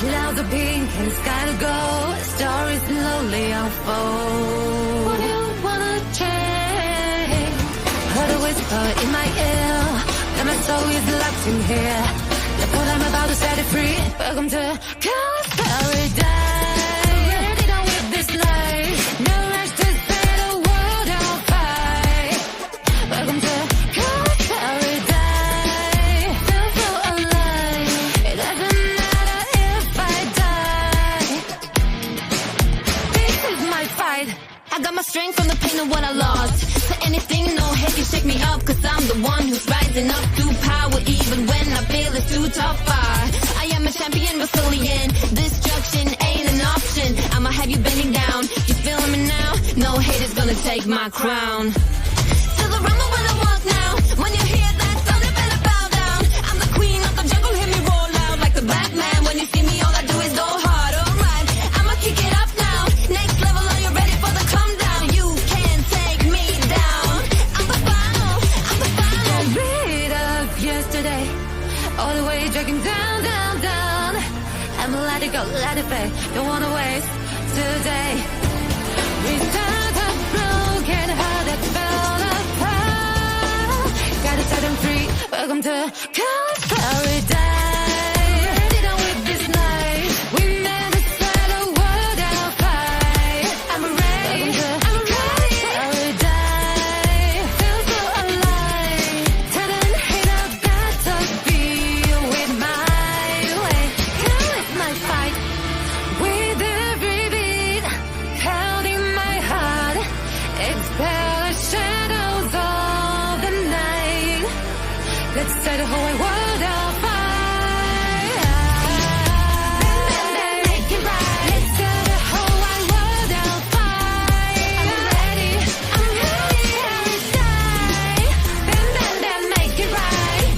Clouds are pink and sky to go. Stories slowly unfold. What do you wanna change? Heard a whisper in my ear that my soul is locked in here. Look what I'm about to set it free. Welcome to Chaos Paradise. Ready to whip this life. No rush to set the world on fire. Welcome to Chaos Paradise. Feel so alive. It doesn't matter if I die. This is my fight. I got my strength from the pain of what I lost. To anything, no hate can shake me up. Cause I'm the one who's rising up to power. Even when I feel it's too tough. I am a champion Brazilian. Destruction ain't an option. I'ma have you bending down. You feeling me now? No haters gonna take my crown. To the rumble when I walk now. When you hear that sound, you better bow down. I'm the queen of the jungle, hear me roll loud like the Batman. When you see me, all I do is go hard, alright. I'ma kick it up now. Next level, are you ready for the come down? You can't take me down. I'm the final, I'm the final. Beat up yesterday, all the way dragging down, down, down. I'ma let it go, let it fade. Don't wanna waste today. Restart a broken heart that fell apart. Gotta set them free. Welcome to Chaos Paradise. Ready to whip this life. We never set a world on fire. I'm ready. I'm Chaos Paradise. Feel so alive. Tell them hate I've got to be with my way. Kill it, my fight. With every beat, pounding my heart. Expel the shadows of the night. Let's set the whole world on fire. Make it right. Let's set the whole wide world on fire. I'm ready. I'm ready. Paradise. Then, make it right.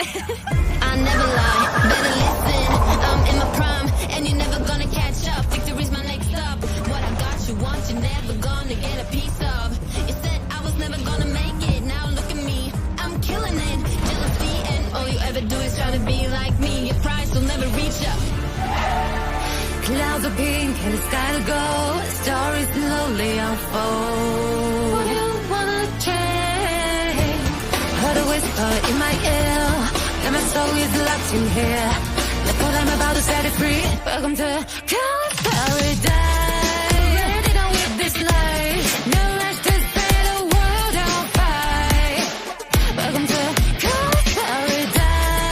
I never lie, better listen. I'm in my prime, and you're never gonna catch up. Victory's my next stop. What I got you want, you're never gonna get a piece of. You said I was never gonna make it, now look at me, I'm killing it. Jealousy, and all you ever do is try to be like me. Your price will never reach up. Clouds are pink and the sky to go. Stories slowly unfold. What you wanna change? Heard a whisper in my ear, and my soul is locked in here. Look what I'm about to set it free. Welcome to Chaos Paradise. Ready to live this life. No rush to set the world on fire. Welcome to Chaos Paradise.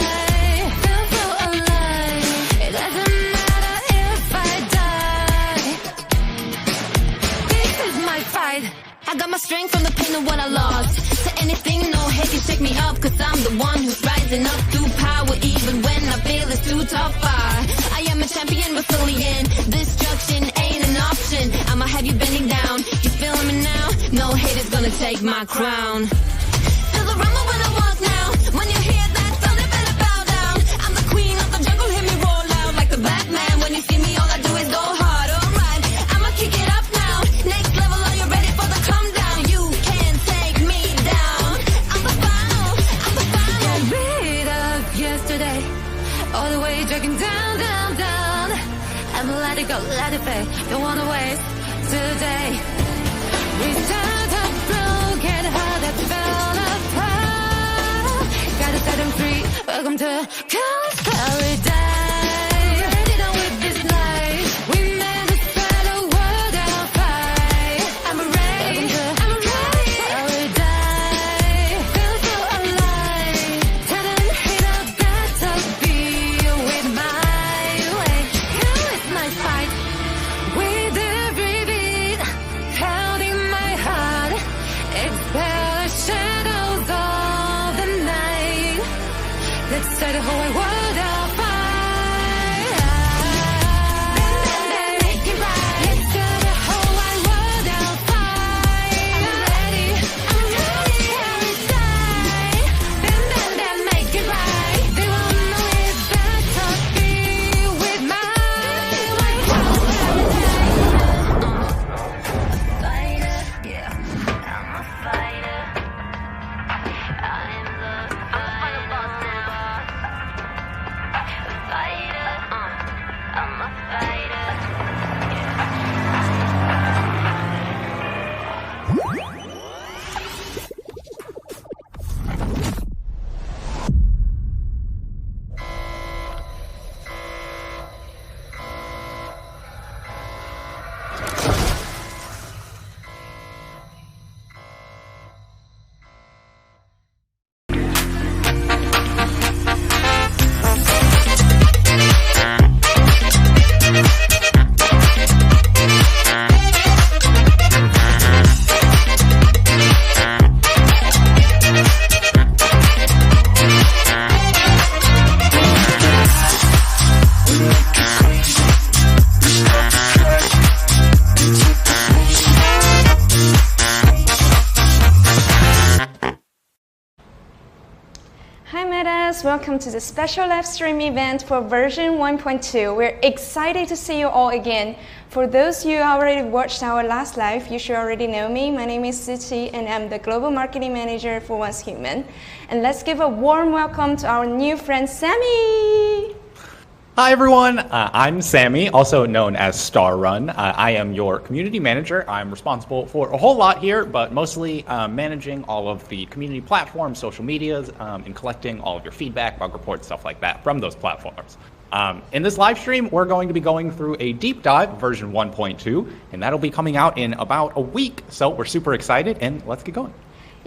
Feel so alive. It doesn't matter if I die. This is my fight. I got my strength from the pain of what I lost. To anything, no hate can shake me up. Cause I'm the one who's rising up to power. Even when I feel it's too tough. I am a champion, we're fully in. Destruction ain't an option. I'ma have you bending down. You feeling me now? No hate is gonna take my crown. Feel the rumble when I walk now. When you hear that sound, you better bow down. I'm the queen of the jungle, hear me roar loud like the Batman. When you see me, all I do is go hard. Alright, I'ma kick it up now. Next level, are you ready for the come down? You can't take me down. I'm the final. Get rid of yesterday, all the way dragging down, down, down. I'm let it go, let it fade. Don't wanna waste today. Restart a broken heart that fell apart. Gotta set them free. Welcome to Chaos Paradise. Ready to live this life. We meant to set the world on fire. I'm ready. I'm ready. Paradise. Feel so alive. Sudden hit of battle be with my way. Here is my fight. With every beat, counting my heart. Expel the shadows of the night. Let's set the whole world on fire. Make it right. Let's set the whole wide world on fire. I'm ready. I'm ready. Paradise. Then make it right. They won't know it's better be with my way. Fighter, yeah, I'm a fighter. I'm the final boss now. Fighter, I'm a fighter. Hi Metas, welcome to the special live stream event for version 1.2. We're excited to see you all again. For those of you who already watched our last live, you should already know me. My name is Suchi and I'm the Global Marketing Manager for Once Human. And let's give a warm welcome to our new friend Sammy. Hi everyone, I'm Sammy, also known as Star Run. I am your community manager. I'm responsible for a whole lot here, but mostly managing all of the community platforms, social medias, and collecting all of your feedback, bug reports, stuff like that from those platforms. In this live stream, we're going to be going through a deep dive version 1.2, and that'll be coming out in about a week. So we're super excited, and let's get going.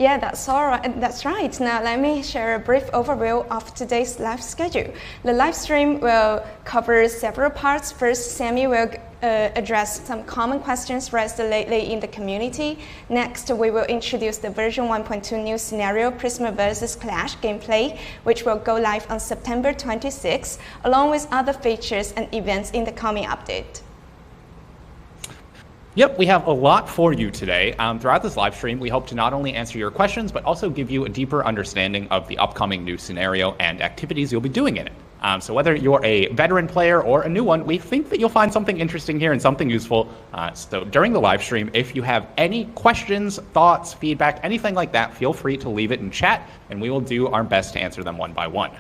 Yeah, that's all right. That's right. Now let me share a brief overview of today's live schedule. The live stream will cover several parts. First, Sammy will address some common questions raised lately in the community. Next, we will introduce the version 1.2 new scenario, Prisma vs. Clash gameplay, which will go live on September 26, along with other features and events in the coming update. Yep, we have a lot for you today. Throughout this live stream, we hope to not only answer your questions, but also give you a deeper understanding of the upcoming new scenario and activities you'll be doing in it. So whether you're a veteran player or a new one, we think that you'll find something interesting here and something useful. So during the live stream, if you have any questions, thoughts, feedback, anything like that, feel free to leave it in chat, and we will do our best to answer them one by one.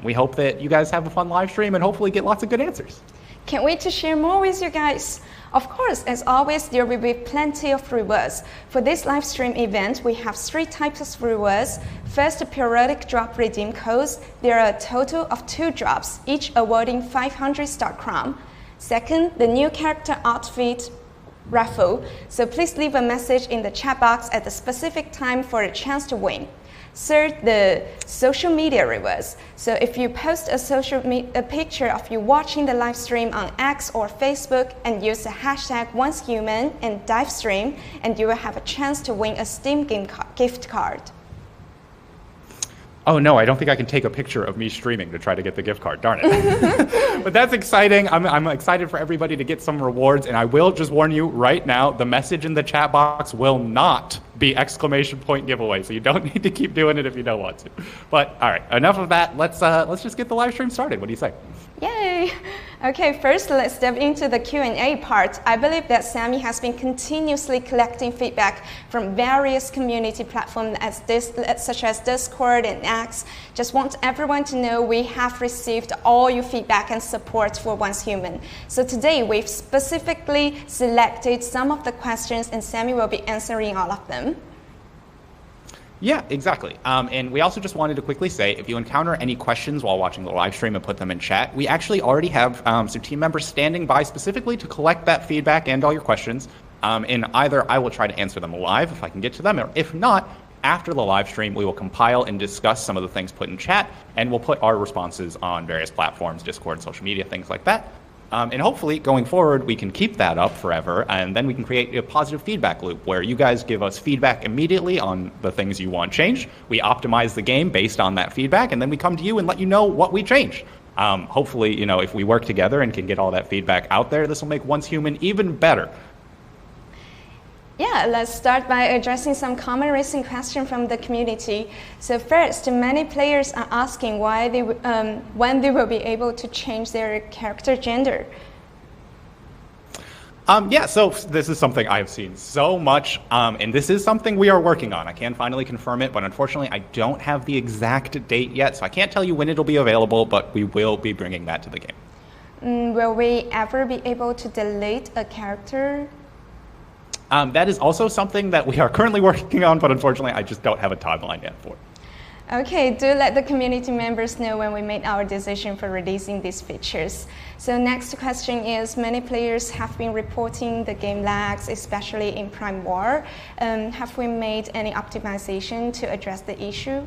We hope that you guys have a fun live stream and hopefully get lots of good answers. Can't wait to share more with you guys. Of course, as always, there will be plenty of rewards. For this live stream event, we have 3 types of rewards. First, the periodic drop redeem codes. There are a total of 2 drops, each awarding 500 Star Crown. Second, the new character outfit raffle. So please leave a message in the chat box at the specific time for a chance to win. Third, the social media rewards. So if you post a picture of you watching the live stream on X or Facebook and use the hashtag OnceHuman and DiveStream, and you will have a chance to win a Steam gift card. Oh no, I don't think I can take a picture of me streaming to try to get the gift card, darn it. But that's exciting. I'm excited for everybody to get some rewards, and I will just warn you right now, the message in the chat box will not be exclamation point giveaway, so you don't need to keep doing it if you don't want to. But all right, enough of that. Let's just get the live stream started. What do you say? Yay! Okay, first let's step into the Q&A part. I believe that Sammy has been continuously collecting feedback from various community platforms such as Discord and X. Just want everyone to know we have received all your feedback and support for OnceHuman. So today we've specifically selected some of the questions and Sammy will be answering all of them. Yeah, exactly. And we also just wanted to quickly say, if you encounter any questions while watching the live stream and put them in chat, we actually already have some team members standing by specifically to collect that feedback and all your questions. And either I will try to answer them live if I can get to them, or if not, after the live stream, we will compile and discuss some of the things put in chat, and we'll put our responses on various platforms, Discord, social media, things like that. And hopefully, going forward, we can keep that up forever, and then we can create a positive feedback loop where you guys give us feedback immediately on the things you want changed. We optimize the game based on that feedback, and then we come to you and let you know what we changed. Hopefully, if we work together and can get all that feedback out there, this will make OnceHuman even better. Yeah, let's start by addressing some common recent questions from the community. So first, many players are asking when they will be able to change their character gender. Yeah, so this is something I've seen so much, and this is something we are working on. I can finally confirm it, but unfortunately I don't have the exact date yet, so I can't tell you when it'll be available, but we will be bringing that to the game. Will we ever be able to delete a character? That is also something that we are currently working on, but unfortunately I just don't have a timeline yet for it. Okay, do let the community members know when we made our decision for releasing these features. So next question is, many players have been reporting the game lags, especially in Prime War. Have we made any optimization to address the issue?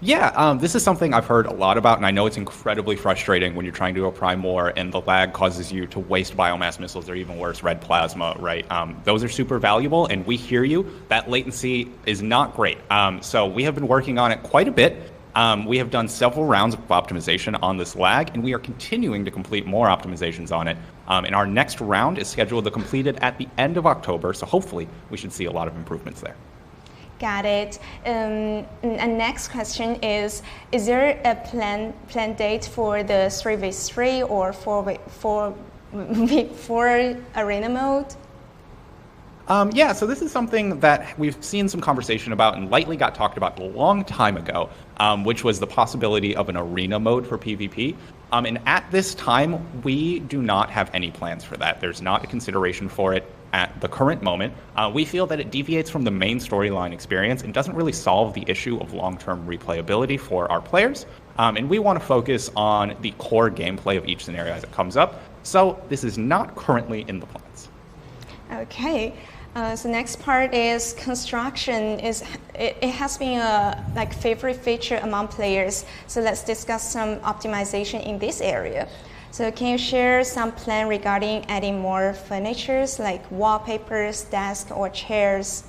Yeah, this is something I've heard a lot about, and I know it's incredibly frustrating when you're trying to do a Prime War and the lag causes you to waste biomass missiles, or even worse, red plasma, right? Those are super valuable, and we hear you. That latency is not great. So we have been working on it quite a bit. We have done several rounds of optimization on this lag, and we are continuing to complete more optimizations on it. And our next round is scheduled to complete it at the end of October, so hopefully we should see a lot of improvements there. Got it. And next question is there a planned date for the 3v3 or 4v4 arena mode? Yeah, so this is something that we've seen some conversation about and lightly got talked about a long time ago, which was the possibility of an arena mode for PvP. And at this time, we do not have any plans for that. There's not a consideration for it at the current moment. We feel that it deviates from the main storyline experience and doesn't really solve the issue of long-term replayability for our players. And we want to focus on the core gameplay of each scenario as it comes up. So this is not currently in the plans. Okay. So next part is construction. It has been a favorite feature among players. So let's discuss some optimization in this area. So can you share some plan regarding adding more furnitures like wallpapers, desks, or chairs?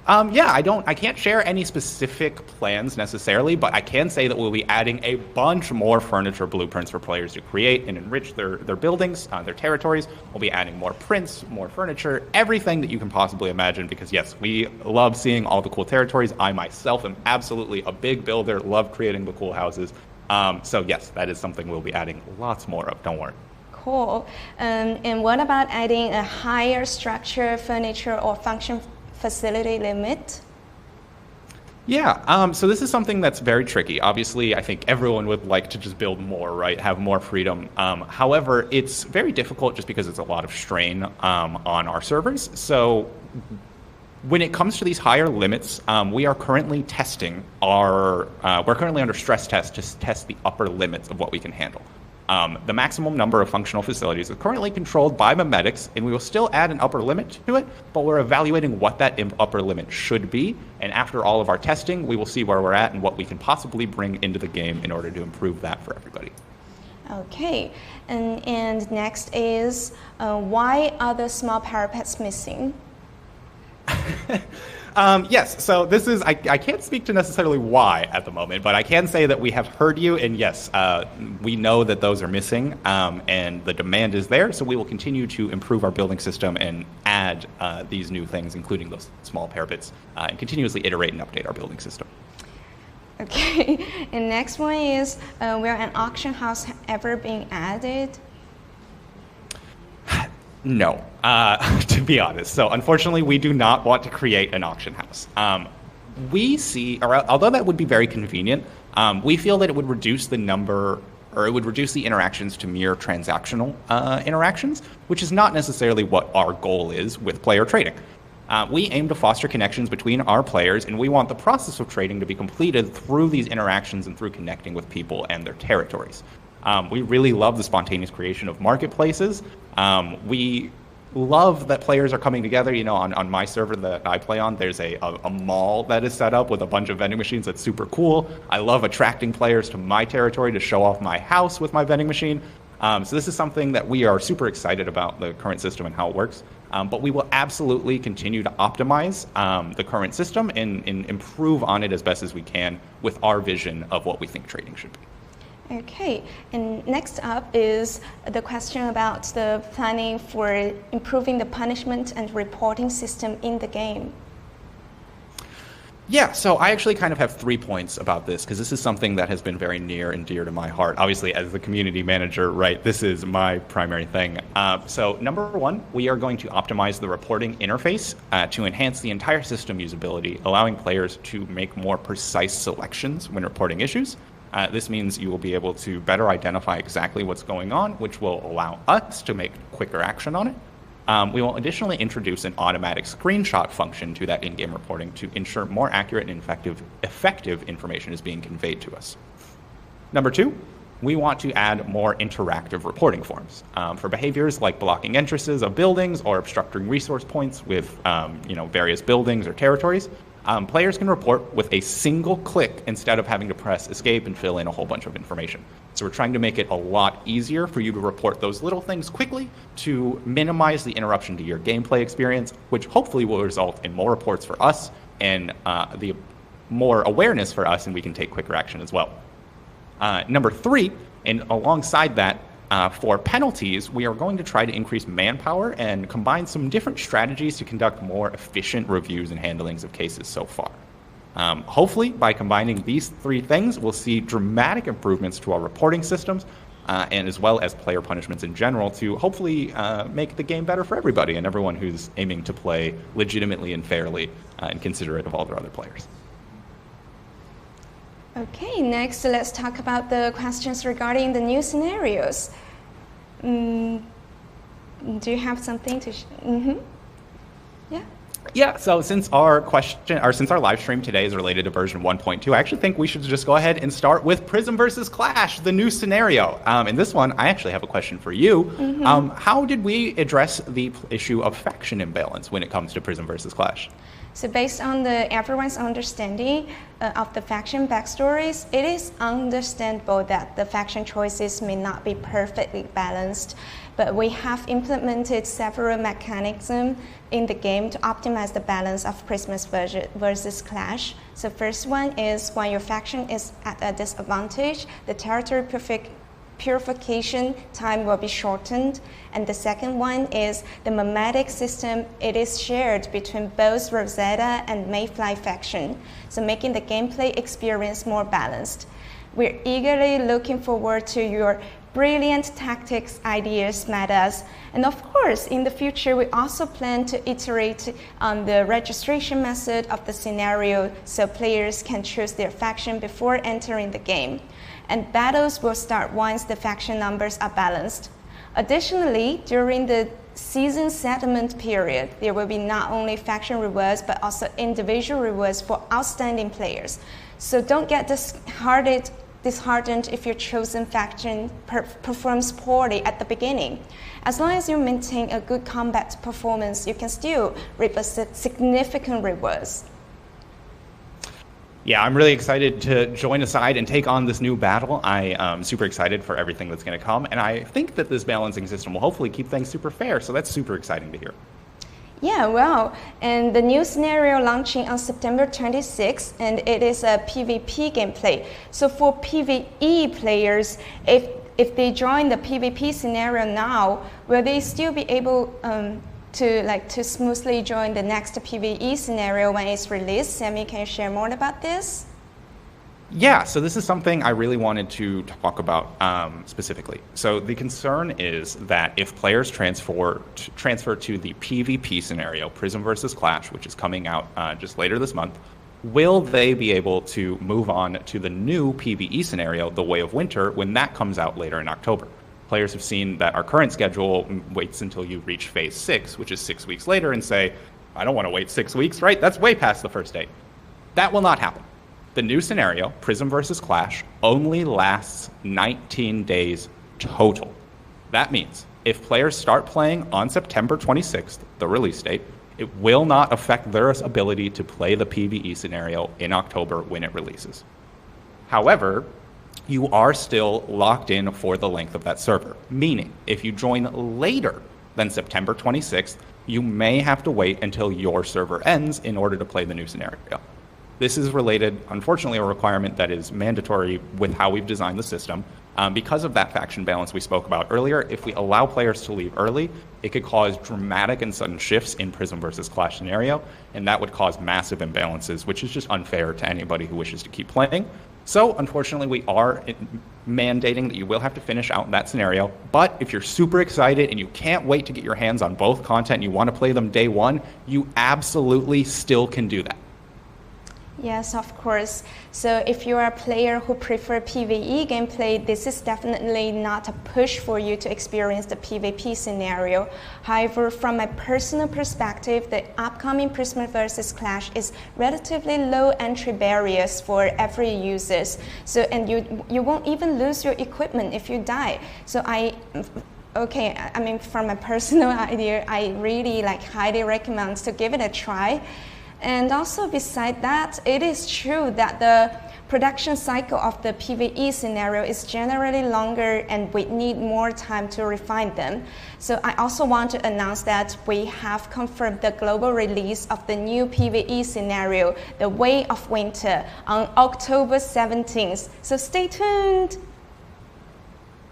Yeah, I can't share any specific plans necessarily, but I can say that we'll be adding a bunch more furniture blueprints for players to create and enrich their buildings, their territories. We'll be adding more prints, more furniture, everything that you can possibly imagine, because yes, we love seeing all the cool territories. I myself am absolutely a big builder, love creating the cool houses. So yes, that is something we'll be adding lots more of, don't worry. Cool. And what about adding a higher structure, furniture, or function facility limit? Yeah, so this is something that's very tricky. Obviously, I think everyone would like to just build more, right? Have more freedom. However, it's very difficult just because it's a lot of strain on our servers. So when it comes to these higher limits, we are currently testing we're currently under stress test to test the upper limits of what we can handle. The maximum number of functional facilities is currently controlled by memetics, and we will still add an upper limit to it, but we're evaluating what that upper limit should be, and after all of our testing, we will see where we're at and what we can possibly bring into the game in order to improve that for everybody. Okay, and next is, why are the small parapets missing? Yes, so this is, I can't speak to necessarily why at the moment, but I can say that we have heard you, and yes, we know that those are missing, and the demand is there, so we will continue to improve our building system and add these new things, including those small parapets, and continuously iterate and update our building system. Okay, and next one is, will an auction house ever being added? No, to be honest. So unfortunately, we do not want to create an auction house. We see, or although that would be very convenient, we feel that it would reduce the number, or it would reduce the interactions to mere transactional interactions, which is not necessarily what our goal is with player trading. We aim to foster connections between our players, and we want the process of trading to be completed through these interactions and through connecting with people and their territories. We really love the spontaneous creation of marketplaces. We love that players are coming together. You know, on my server that I play on, there's a mall that is set up with a bunch of vending machines that's super cool. I love attracting players to my territory to show off my house with my vending machine. So this is something that we are super excited about, the current system and how it works. But we will absolutely continue to optimize the current system and improve on it as best as we can with our vision of what we think trading should be. Okay, and next up is the question about the planning for improving the punishment and reporting system in the game. Yeah, so I actually kind of have 3 points about this, because this is something that has been very near and dear to my heart. Obviously, as the community manager, right, this is my primary thing. So number 1, we are going to optimize the reporting interface to enhance the entire system usability, allowing players to make more precise selections when reporting issues. This means you will be able to better identify exactly what's going on, which will allow us to make quicker action on it. We will additionally introduce an automatic screenshot function to that in-game reporting to ensure more accurate and effective information is being conveyed to us. Number 2, we want to add more interactive reporting forms for behaviors like blocking entrances of buildings or obstructing resource points with various buildings or territories. Players can report with a single click instead of having to press escape and fill in a whole bunch of information. So we're trying to make it a lot easier for you to report those little things quickly to minimize the interruption to your gameplay experience, which hopefully will result in more reports for us and the more awareness for us, and we can take quicker action as well. Number 3, and alongside that, for penalties, we are going to try to increase manpower and combine some different strategies to conduct more efficient reviews and handlings of cases so far. Hopefully, by combining these 3 things, we'll see dramatic improvements to our reporting systems and as well as player punishments in general to hopefully make the game better for everybody and everyone who's aiming to play legitimately and fairly and considerate of all their other players. Okay, next let's talk about the questions regarding the new scenarios. Do you have something to Yeah. Yeah, so since our live stream today is related to version 1.2, I actually think we should just go ahead and start with Prism versus Clash, the new scenario. In this one, I actually have a question for you. How did we address the issue of faction imbalance when it comes to Prism versus Clash? So based on everyone's understanding of the faction backstories, it is understandable that the faction choices may not be perfectly balanced, but we have implemented several mechanisms in the game to optimize the balance of Prisma's versus Clash. So first one is when your faction is at a disadvantage, the territory purification time will be shortened. And the second one is the mimetic system. It is shared between both Rosetta and Mayfly faction, so making the gameplay experience more balanced. We're eagerly looking forward to your brilliant tactics ideas, metas. And of course, in the future, we also plan to iterate on the registration method of the scenario so players can choose their faction before entering the game. And battles will start once the faction numbers are balanced. Additionally, during the season settlement period, there will be not only faction rewards, but also individual rewards for outstanding players. So don't get disheartened if your chosen faction performs poorly at the beginning. As long as you maintain a good combat performance, you can still reap significant rewards. Yeah, I'm really excited to join aside and take on this new battle. I am super excited for everything that's going to come, and I think that this balancing system will hopefully keep things super fair, so that's super exciting to hear. Yeah, well, and the new scenario launching on September 26th, and it is a PvP gameplay. So for PvE players, if they join the PvP scenario now, will they still be able to smoothly join the next PvE scenario when it's released? Sammy, can you share more about this? Yeah, so this is something I really wanted to talk about specifically. So the concern is that if players transfer to the PvP scenario, Prism versus Clash, which is coming out just later this month, will they be able to move on to the new PvE scenario, The Way of Winter, when that comes out later in October? Players have seen that our current schedule waits until you reach Phase 6, which is 6 weeks later, and say, I don't want to wait 6 weeks, right? That's way past the first date. That will not happen. The new scenario, Prism versus Clash, only lasts 19 days total. That means if players start playing on September 26th, the release date, it will not affect their ability to play the PvE scenario in October when it releases. However, you are still locked in for the length of that server, meaning if you join later than September 26th, you may have to wait until your server ends in order to play the new scenario. This is related, unfortunately, a requirement that is mandatory with how we've designed the system. Because of that faction balance we spoke about earlier, if we allow players to leave early, it could cause dramatic and sudden shifts in Prism versus Clash scenario, and that would cause massive imbalances, which is just unfair to anybody who wishes to keep playing. So, unfortunately, we are mandating that you will have to finish out in that scenario, but if you're super excited and you can't wait to get your hands on both content and you want to play them day one, you absolutely still can do that. Yes, of course. So if you are a player who prefer PvE gameplay, this is definitely not a push for you to experience the PvP scenario. However, from a personal perspective, the upcoming Prisma vs. Clash is relatively low entry barriers for every user. So, and you won't even lose your equipment if you die. So from a personal idea, I really highly recommend to give it a try. And also beside that, it is true that the production cycle of the PvE scenario is generally longer and we need more time to refine them. So I also want to announce that we have confirmed the global release of the new PvE scenario, The Way of Winter, on October 17th. So stay tuned!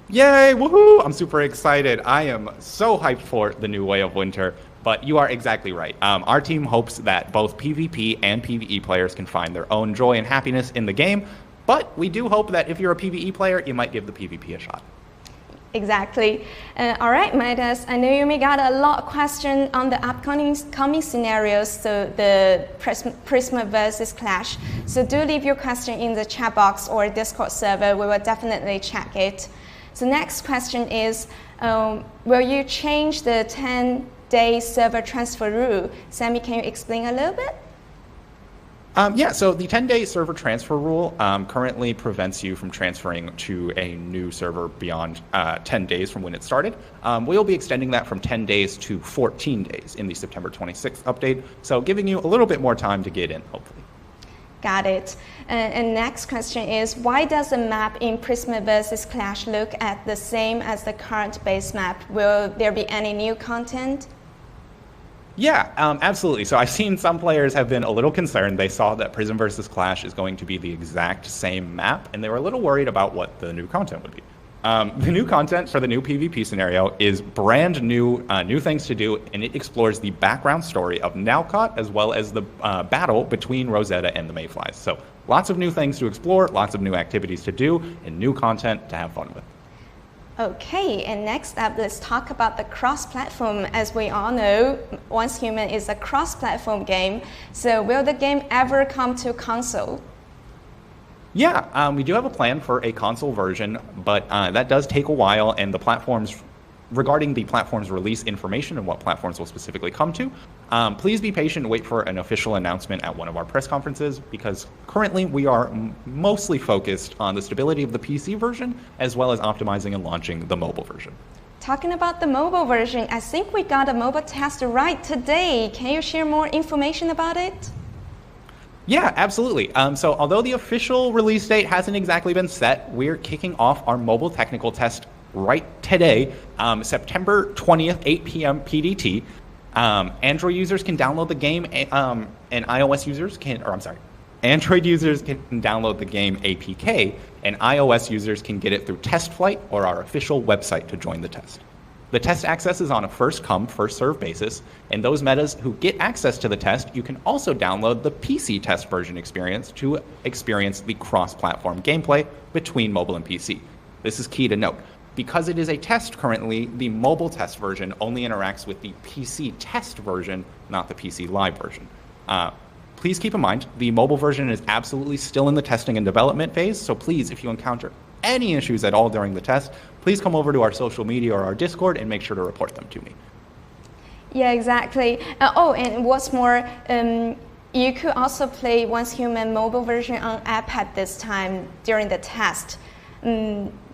Yay, woohoo! I'm super excited. I am so hyped for the new Way of Winter. But you are exactly right. Our team hopes that both PvP and PvE players can find their own joy and happiness in the game. But we do hope that if you're a PvE player, you might give the PvP a shot. Exactly. All right, Midas, I know you may got a lot of questions on the upcoming scenarios, so the Prisma versus Clash. So do leave your question in the chat box or Discord server. We will definitely check it. So next question is, will you change the 10-day server transfer rule? Sammy, can you explain a little bit? Yeah, so the 10-day server transfer rule currently prevents you from transferring to a new server beyond 10 days from when it started. We'll be extending that from 10 days to 14 days in the September 26th update, so giving you a little bit more time to get in, hopefully. Got it. And next question is, why does the map in Prisma vs. Clash look at the same as the current base map? Will there be any new content? Yeah, absolutely. So I've seen some players have been a little concerned. They saw that Prism vs. Clash is going to be the exact same map, and they were a little worried about what the new content would be. The new content for the new PvP scenario is brand new, new things to do, and it explores the background story of Nalcott as well as the battle between Rosetta and the Mayflies. So lots of new things to explore, lots of new activities to do, and new content to have fun with. Okay, and next up, let's talk about the cross-platform. As we all know, Once Human is a cross-platform game. So will the game ever come to console? Yeah, we do have a plan for a console version, but that does take a while, and the platforms, regarding the platform's release information and what platforms will specifically come to, please be patient and wait for an official announcement at one of our press conferences, because currently we are mostly focused on the stability of the PC version, as well as optimizing and launching the mobile version. Talking about the mobile version, I think we got a mobile test right today. Can you share more information about it? Yeah, absolutely. So although the official release date hasn't exactly been set, we're kicking off our mobile technical test right today, September 20th, 8 p.m. PDT. Android users can download the game, and iOS users can, Android users can download the game APK, and iOS users can get it through TestFlight or our official website to join the test. The test access is on a first-come, first-served basis, and those metas who get access to the test, you can also download the PC test version experience to experience the cross-platform gameplay between mobile and PC. This is key to note. Because it is a test currently, the mobile test version only interacts with the PC test version, not the PC live version. Please keep in mind, the mobile version is absolutely still in the testing and development phase, so please, if you encounter any issues at all during the test, please come over to our social media or our Discord and make sure to report them to me. Yeah, exactly. And what's more, you could also play Once Human mobile version on iPad this time during the test.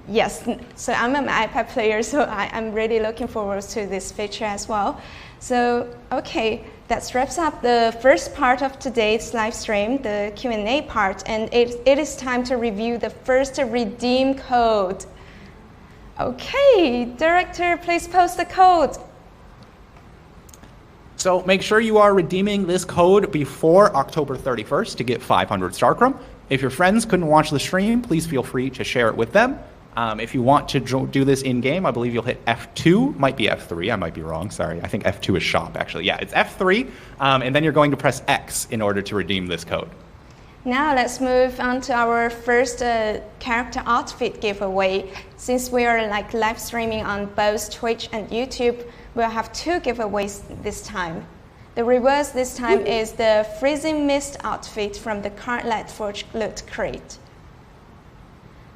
Yes, so I'm an iPad player, so I'm really looking forward to this feature as well. So, okay, that wraps up the first part of today's live stream, the Q&A part, and it is time to review the first redeem code. Okay, Director, please post the code. So make sure you are redeeming this code before October 31st to get 500 StarChrome. If your friends couldn't watch the stream, please feel free to share it with them. If you want to do this in-game, I believe you'll hit F2, might be F3, I might be wrong, sorry. I think F2 is shop, actually. Yeah, it's F3, and then you're going to press X in order to redeem this code. Now let's move on to our first character outfit giveaway. Since we are live streaming on both Twitch and YouTube, we'll have two giveaways this time. The reverse this time is the Freezing Mist outfit from the current Lightforge Loot Crate.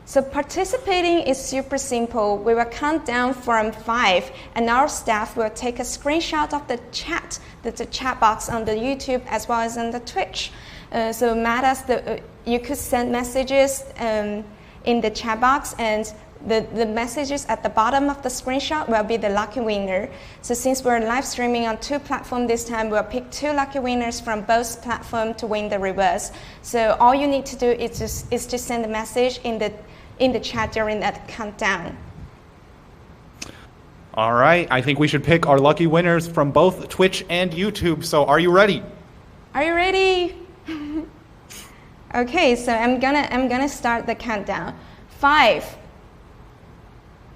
So participating is super simple. We will count down from 5, and our staff will take a screenshot of the chat, the chat box on the YouTube as well as on the Twitch. So Matt, you could send messages in the chat box, and the messages at the bottom of the screenshot will be the lucky winner. So since we're live streaming on 2 platforms this time, we'll pick 2 lucky winners from both platforms to win the reverse. So all you need to do is to send a message in the chat during that countdown. All right, I think we should pick our lucky winners from both Twitch and YouTube. So are you ready? Are you ready? Okay, so I'm gonna start the countdown. 5,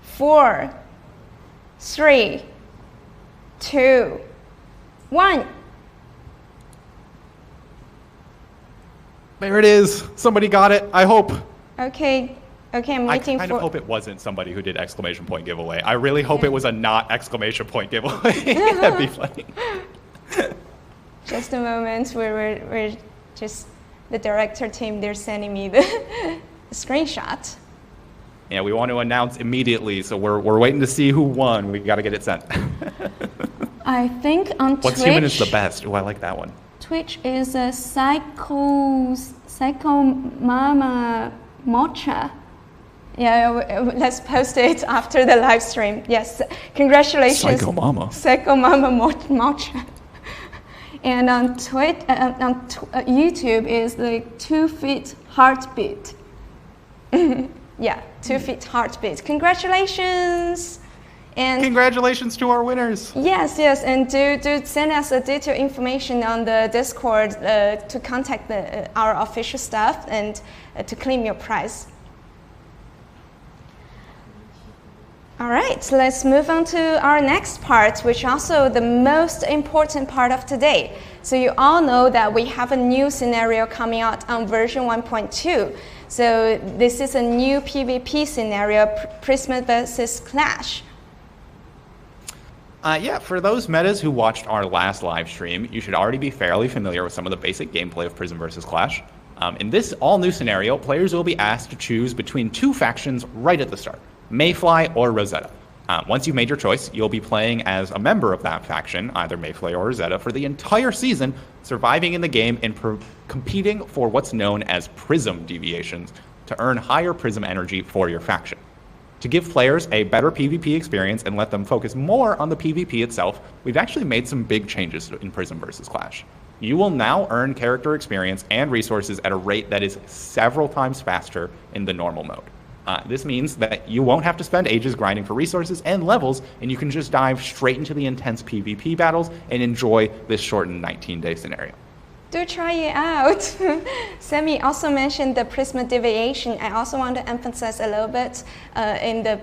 4, 3, 2, 1. There it is. Somebody got it, I hope. Okay, I'm waiting for... I kind of hope it wasn't somebody who did exclamation point giveaway. I really hope it was a not exclamation point giveaway. That'd be funny. Just a moment, we're just, the director team, they're sending me the screenshot. Yeah, we want to announce immediately, so we're waiting to see who won. We got to get it sent. I think on Twitch... Once Human is the best. Oh, I like that one. Twitch is a Psycho Mama Mocha. Yeah, let's post it after the live stream. Yes, congratulations. Psycho Mama. Psycho Mama Mocha. And on YouTube is like 2 Feet Heartbeat. Yeah, 2 Feet Heartbeat. Congratulations. And Congratulations to our winners. yes, and do send us a detailed information on the Discord to contact our official staff and to claim your prize. All right, so let's move on to our next part, which also the most important part of today. So you all know that we have a new scenario coming out on version 1.2. So this is a new PvP scenario, Prisma versus Clash. Yeah, for those metas who watched our last live stream, you should already be fairly familiar with some of the basic gameplay of Prism vs. Clash. In this all-new scenario, players will be asked to choose between 2 factions right at the start, Mayfly or Rosetta. Once you've made your choice, you'll be playing as a member of that faction, either Mayfly or Rosetta, for the entire season, surviving in the game and competing for what's known as Prism deviations to earn higher Prism energy for your faction. To give players a better PvP experience and let them focus more on the PvP itself, we've actually made some big changes in Prism vs. Clash. You will now earn character experience and resources at a rate that is several times faster in the normal mode. This means that you won't have to spend ages grinding for resources and levels, and you can just dive straight into the intense PvP battles and enjoy this shortened 19-day scenario. Do try it out. Sammy also mentioned the Prisma deviation. I also want to emphasize a little bit in the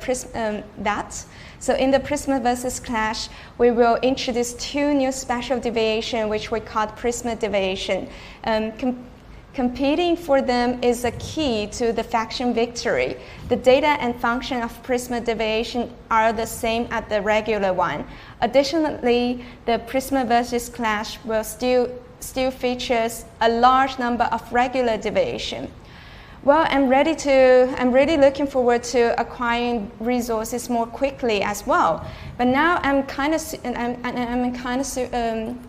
that. So in the Prisma versus Clash, we will introduce 2 new special deviation, which we call Prisma deviation. Competing for them is a key to the faction victory. The data and function of Prisma deviation are the same as the regular one. Additionally, the Prisma versus Clash will still features a large number of regular deviation. Well, I'm really looking forward to acquiring resources more quickly as well. But now I'm kind of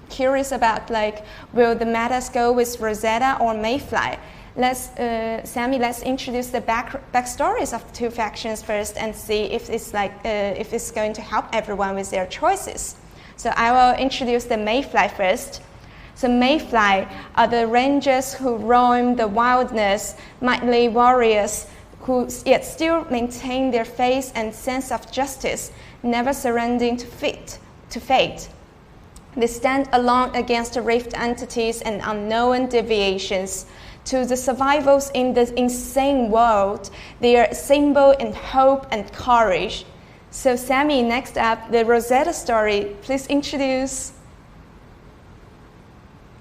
curious about, like, will the metas go with Rosetta or Mayfly? Sammy, let's introduce the backstories of the 2 factions first and see if it's if it's going to help everyone with their choices. So I will introduce the Mayfly first. So Mayfly are the rangers who roam the wilderness, mighty warriors who yet still maintain their faith and sense of justice, never surrendering to fate. They stand alone against rift entities and unknown deviations. To the survivors in this insane world, they are a symbol in hope and courage. So Sammy, next up, the Rosetta story. Please introduce.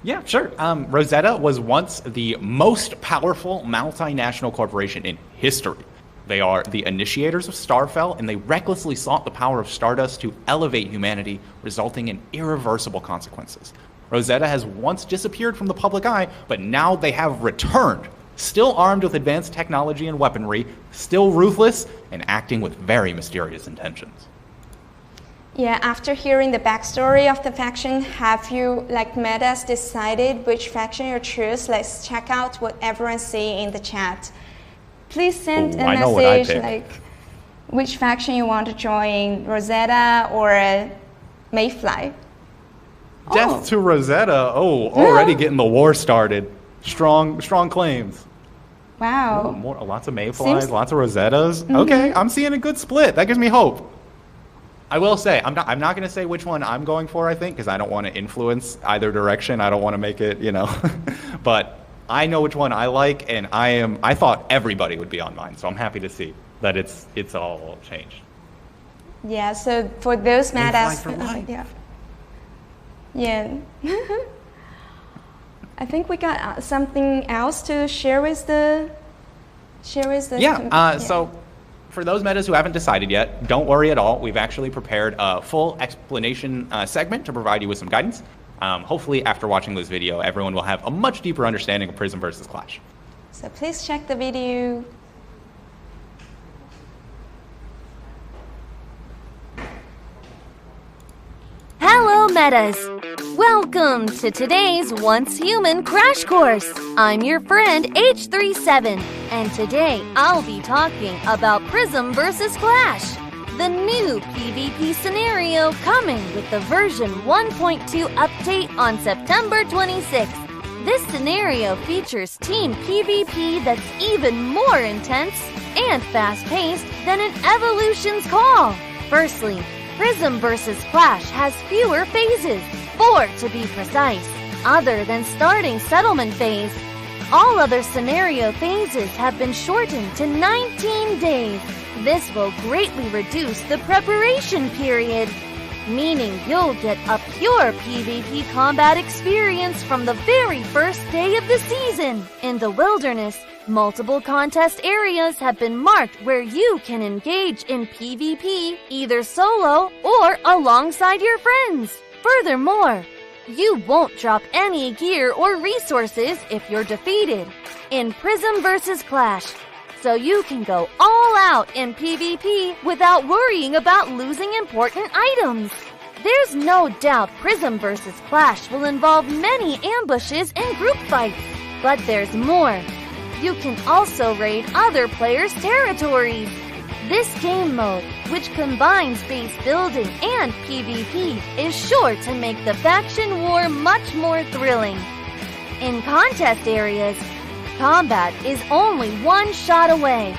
Yeah, sure. Rosetta was once the most powerful multinational corporation in history. They are the initiators of Starfell, and they recklessly sought the power of Stardust to elevate humanity, resulting in irreversible consequences. Rosetta has once disappeared from the public eye, but now they have returned, still armed with advanced technology and weaponry, still ruthless, and acting with very mysterious intentions. Yeah, after hearing the backstory of the faction, have you, like metas, decided which faction you choose? Let's check out what everyone's saying in the chat. Please send a message, like which faction you want to join, Rosetta or Mayfly. Death to Rosetta. Oh, already getting the war started. Strong claims. Wow. Ooh, lots of Mayflies, lots of Rosettas. Mm-hmm. Okay, I'm seeing a good split. That gives me hope. I will say, I'm not going to say which one I'm going for, I think, because I don't want to influence either direction. I don't want to make it, but I know which one I like, and I thought everybody would be on mine, so I'm happy to see that it's all changed. Yeah, so for those metas, yeah. I think we got something else to share with the. So for those metas who haven't decided yet, don't worry at all. We've actually prepared a full explanation segment to provide you with some guidance. Hopefully, after watching this video, everyone will have a much deeper understanding of Prism versus Clash. So please check the video. Hello, metas! Welcome to today's Once Human Crash Course. I'm your friend H37, and today I'll be talking about Prism vs. Clash, the new PvP scenario coming with the version 1.2 update on September 26th. This scenario features team PvP that's even more intense and fast-paced than an Evolution's Call. Firstly, Prism vs. Clash has fewer phases, 4 to be precise, other than starting settlement phase. All other scenario phases have been shortened to 19 days. This will greatly reduce the preparation period, meaning you'll get a pure PvP combat experience from the very first day of the season. In the wilderness, multiple contest areas have been marked where you can engage in PvP either solo or alongside your friends. Furthermore, you won't drop any gear or resources if you're defeated in Prism vs. Clash, so you can go all out in PvP without worrying about losing important items. There's no doubt Prism vs. Clash will involve many ambushes and group fights, but there's more. You can also raid other players' territories. This game mode, which combines base building and PvP, is sure to make the faction war much more thrilling. In contest areas, combat is only one shot away.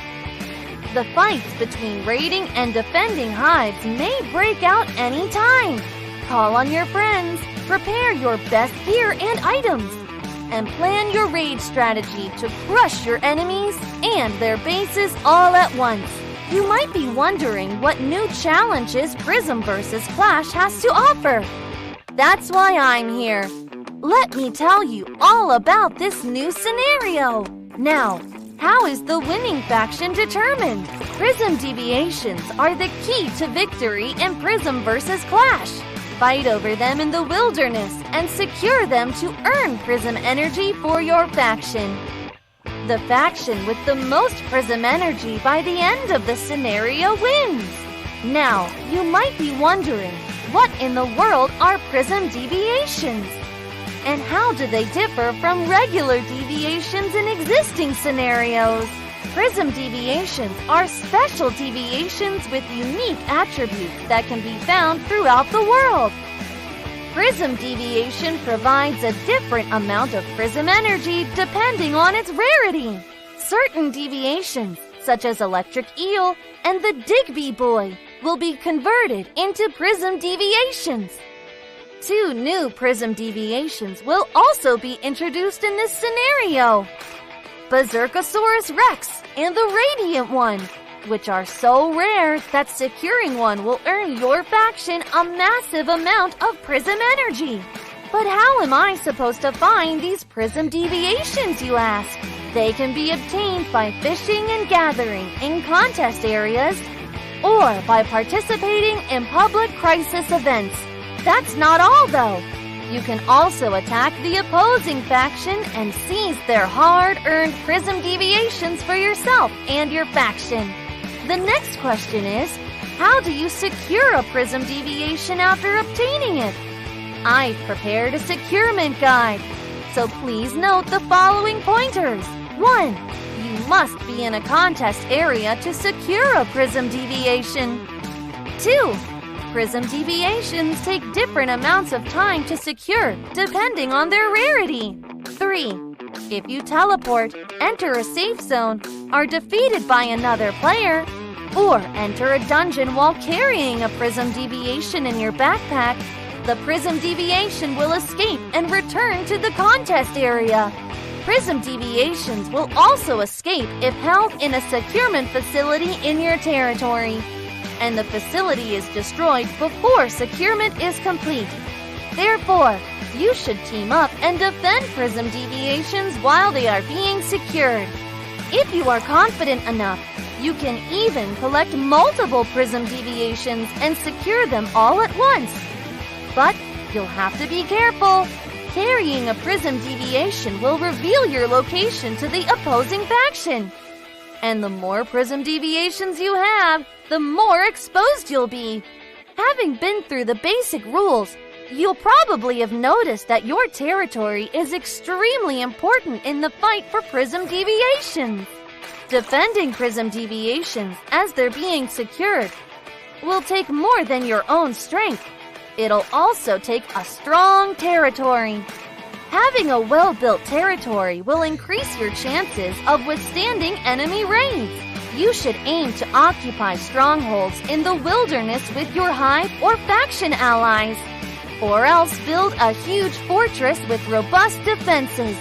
The fights between raiding and defending hives may break out any time. Call on your friends, prepare your best gear and items, and plan your raid strategy to crush your enemies and their bases all at once. You might be wondering what new challenges Prism vs. Clash has to offer. That's why I'm here. Let me tell you all about this new scenario. Now, how is the winning faction determined? Prism deviations are the key to victory in Prism vs. Clash. Fight over them in the wilderness and secure them to earn Prism energy for your faction. The faction with the most Prism energy by the end of the scenario wins. Now, you might be wondering, what in the world are Prism deviations? And how do they differ from regular deviations in existing scenarios? Prism deviations are special deviations with unique attributes that can be found throughout the world. Prism deviation provides a different amount of Prism energy depending on its rarity. Certain deviations, such as Electric Eel and the Digby Boy, will be converted into Prism deviations. 2 new Prism deviations will also be introduced in this scenario: Berserkosaurus Rex and the Radiant one, which are so rare that securing one will earn your faction a massive amount of Prism energy. But how am I supposed to find these Prism deviations, you ask? They can be obtained by fishing and gathering in contest areas or by participating in public crisis events. That's not all, though. You can also attack the opposing faction and seize their hard-earned Prism deviations for yourself and your faction. The next question is, how do you secure a Prism deviation after obtaining it? I've prepared a securement guide, so please note the following pointers. 1. You must be in a contest area to secure a Prism deviation. 2. Prism deviations take different amounts of time to secure, depending on their rarity. 3. If you teleport, enter a safe zone, are defeated by another player, or enter a dungeon while carrying a Prism deviation in your backpack, the Prism deviation will escape and return to the contest area. Prism deviations will also escape if held in a securement facility in your territory, and the facility is destroyed before securement is complete. Therefore, you should team up and defend Prism deviations while they are being secured. If you are confident enough, you can even collect multiple Prism deviations and secure them all at once. But you'll have to be careful. Carrying a Prism deviation will reveal your location to the opposing faction. And the more Prism deviations you have, the more exposed you'll be. Having been through the basic rules, You'll probably have noticed that your territory is extremely important in the fight for prism deviations. Defending prism deviations as they're being secured will take more than your own strength. It'll also take a strong territory. Having a well-built territory will increase your chances of withstanding enemy raids. You should aim to occupy strongholds in the wilderness with your hive or faction allies, or else build a huge fortress with robust defenses.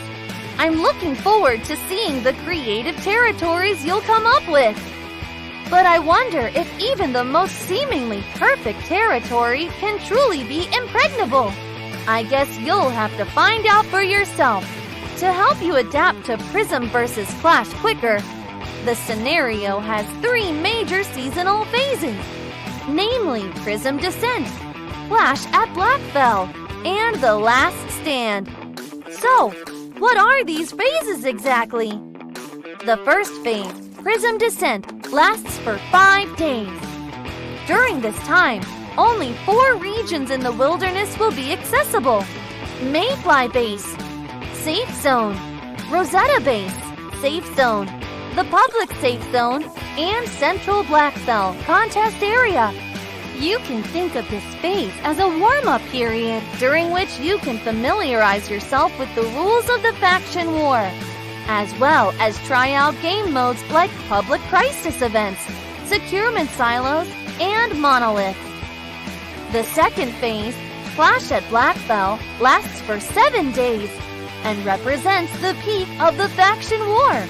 I'm looking forward to seeing the creative territories you'll come up with. But I wonder if even the most seemingly perfect territory can truly be impregnable. I guess you'll have to find out for yourself. To help you adapt to Prism vs. Clash quicker, the scenario has 3 major seasonal phases, namely Prism Descent, Clash at Blackfell, and The Last Stand. So, what are these phases exactly? The first phase, Prism Descent, lasts for 5 days. During this time, only 4 regions in the wilderness will be accessible: Mayfly Base, Safe Zone, Rosetta Base, Safe Zone, the Public Safe Zone, and Central Blackfell Contest Area. You can think of this phase as a warm-up period during which you can familiarize yourself with the rules of the faction war, as well as try out game modes like Public Crisis events, Securement Silos, and Monoliths. The second phase, Clash at Blackfell, lasts for 7 days and represents the peak of the faction war.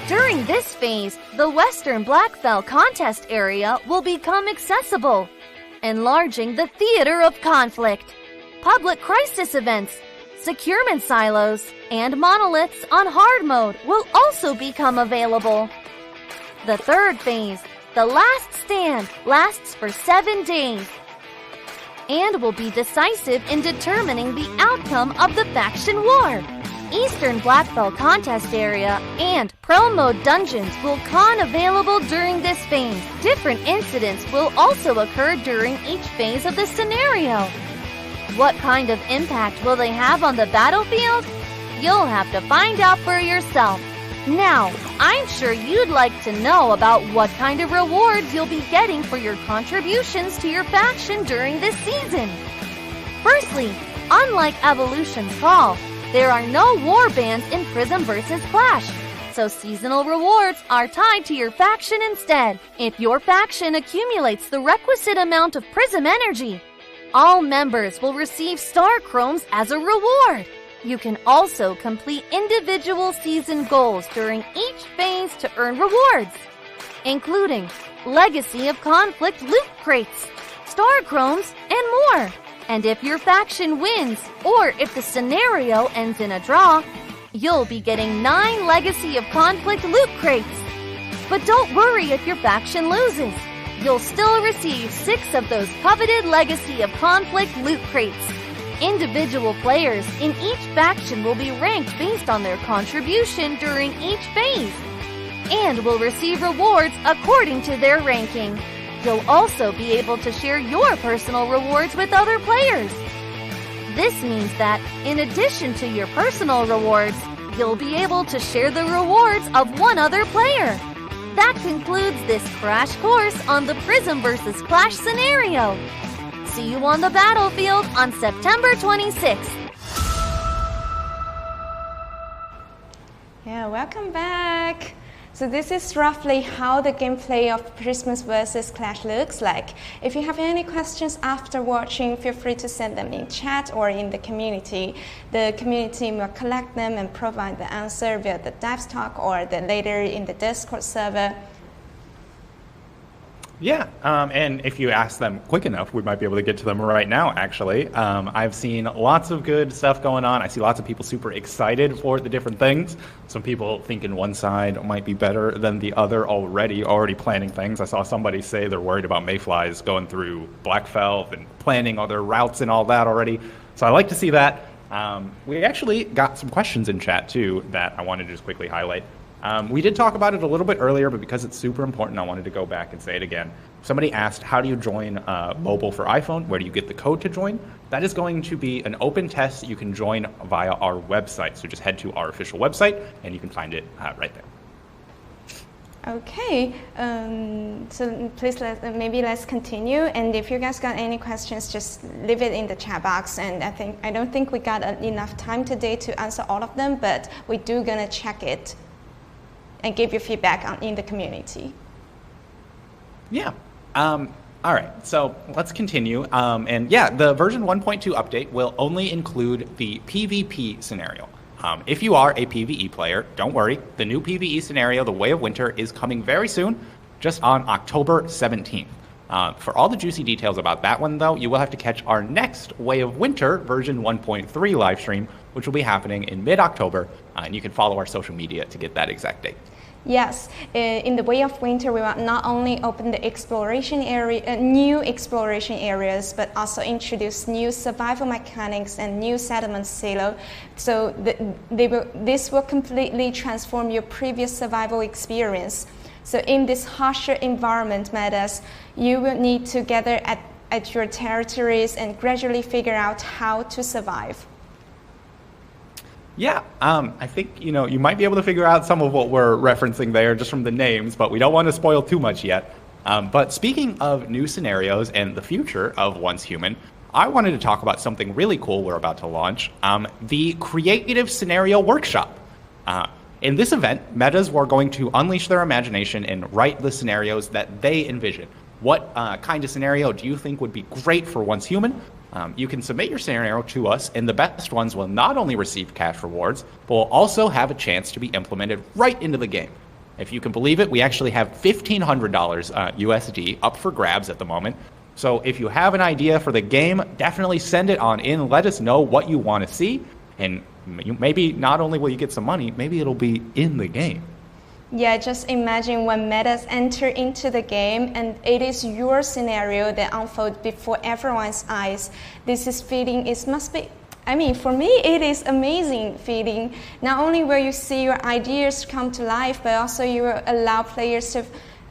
During this phase, the Western Blackfell Contest Area will become accessible, enlarging the theater of conflict. Public Crisis events, Securement Silos, and Monoliths on hard mode will also become available. The third phase, The Last Stand, lasts for 7 days and will be decisive in determining the outcome of the faction war. Eastern Blackfell Contest Area and Pro Mode dungeons will con available during this phase. Different incidents will also occur during each phase of the scenario. What kind of impact will they have on the battlefield? You'll have to find out for yourself. Now, I'm sure you'd like to know about what kind of rewards you'll be getting for your contributions to your faction during this season. Firstly, unlike Evolution's Call, there are no war bans in Prism vs. Clash, so seasonal rewards are tied to your faction instead. If your faction accumulates the requisite amount of Prism energy, all members will receive Star Chromes as a reward. You can also complete individual season goals during each phase to earn rewards, including Legacy of Conflict loot crates, Star Chromes, and more. And if your faction wins, or if the scenario ends in a draw, you'll be getting 9 Legacy of Conflict loot crates. But don't worry if your faction loses. You'll still receive 6 of those coveted Legacy of Conflict loot crates. Individual players in each faction will be ranked based on their contribution during each phase, and will receive rewards according to their ranking. You'll also be able to share your personal rewards with other players. This means that, in addition to your personal rewards, you'll be able to share the rewards of one other player. That concludes this crash course on the Prism vs. Clash scenario. See you on the battlefield on September 26th. Yeah, welcome back. So this is roughly how the gameplay of Prism vs. Clash looks like. If you have any questions after watching, feel free to send them in chat or in the community. The community will collect them and provide the answer via the Devs Talk or later in the Discord server. Yeah, and if you ask them quick enough, we might be able to get to them right now, actually. I've seen lots of good stuff going on. I see lots of people super excited for the different things. Some people thinking one side might be better than the other already planning things. I saw somebody say they're worried about mayflies going through Blackfell and planning all their routes and all that already. So I like to see that. We actually got some questions in chat, too, that I wanted to just quickly highlight. We did talk about it a little bit earlier, but because it's super important, I wanted to go back and say it again. Somebody asked, how do you join mobile for iPhone? Where do you get the code to join? That is going to be an open test you can join via our website. So just head to our official website, and you can find it right there. Okay, so please maybe let's continue. And if you guys got any questions, just leave it in the chat box. And I don't think we got enough time today to answer all of them, but we do gonna check it and give you feedback in the community. Yeah. All right, so let's continue. And yeah, the version 1.2 update will only include the PvP scenario. If you are a PvE player, don't worry. The new PvE scenario, The Way of Winter, is coming very soon, just on October 17th. For all the juicy details about that one, though, you will have to catch our next Way of Winter version 1.3 live stream, which will be happening in mid-October, and you can follow our social media to get that exact date. Yes, in the Way of Winter, we will not only open the exploration area, new exploration areas, but also introduce new survival mechanics and new settlement silo. So this will completely transform your previous survival experience. So in this harsher environment metas, you will need to gather at your territories and gradually figure out how to survive. Yeah, I think, you might be able to figure out some of what we're referencing there just from the names, but we don't want to spoil too much yet. But speaking of new scenarios and the future of Once Human, I wanted to talk about something really cool we're about to launch, the Creative Scenario Workshop. In this event, metas were going to unleash their imagination and write the scenarios that they envision. What kind of scenario do you think would be great for Once Human? You can submit your scenario to us, and the best ones will not only receive cash rewards, but will also have a chance to be implemented right into the game. If you can believe it, we actually have $1,500 USD up for grabs at the moment. So if you have an idea for the game, definitely send it on in. Let us know what you want to see, and maybe not only will you get some money, maybe it'll be in the game. Yeah, just imagine when metas enter into the game and it is your scenario that unfolds before everyone's eyes. This is feeling, for me, it is amazing feeling. Not only will you see your ideas come to life, but also you will allow players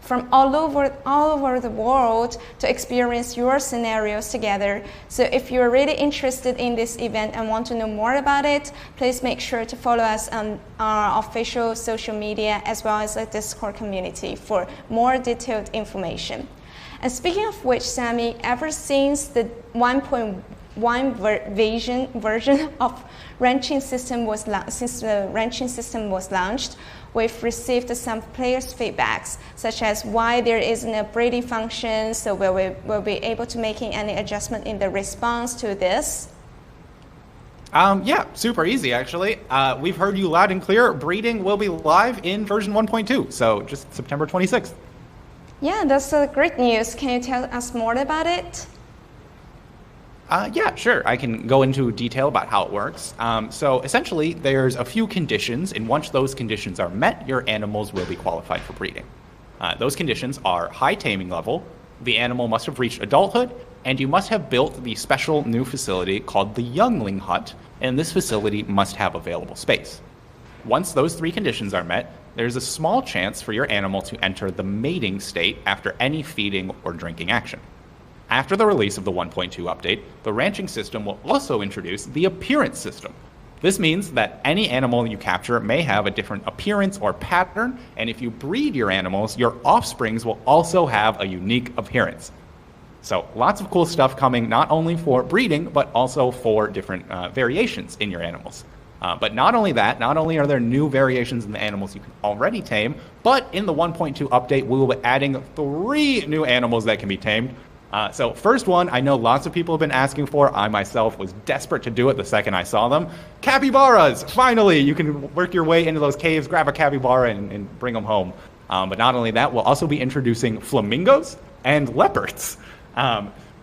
from all over the world to experience your scenarios together. So if you're really interested in this event and want to know more about it, please make sure to follow us on our official social media as well as the Discord community for more detailed information. And speaking of which, Sammy, ever since the 1.1 version of ranching system was launched, we've received some players' feedbacks, such as why there isn't a breeding function, so we'll be able to making any adjustment in the response to this. Yeah, super easy, actually. We've heard you loud and clear. Breeding will be live in version 1.2, so just September 26th. Yeah, that's great news. Can you tell us more about it? Yeah, sure. I can go into detail about how it works. So essentially, there's a few conditions, and once those conditions are met, your animals will be qualified for breeding. Those conditions are high taming level, the animal must have reached adulthood, and you must have built the special new facility called the Youngling Hut, and this facility must have available space. Once those three conditions are met, there's a small chance for your animal to enter the mating state after any feeding or drinking action. After the release of the 1.2 update, the ranching system will also introduce the appearance system. This means that any animal you capture may have a different appearance or pattern, and if you breed your animals, your offsprings will also have a unique appearance. So lots of cool stuff coming not only for breeding, but also for different variations in your animals. But not only that, not only are there new variations in the animals you can already tame, but in the 1.2 update, we will be adding 3 new animals that can be tamed. So first one, I know lots of people have been asking for. I myself was desperate to do it the second I saw them. Capybaras! Finally, you can work your way into those caves, grab a capybara, and bring them home. But not only that, we'll also be introducing flamingos and leopards.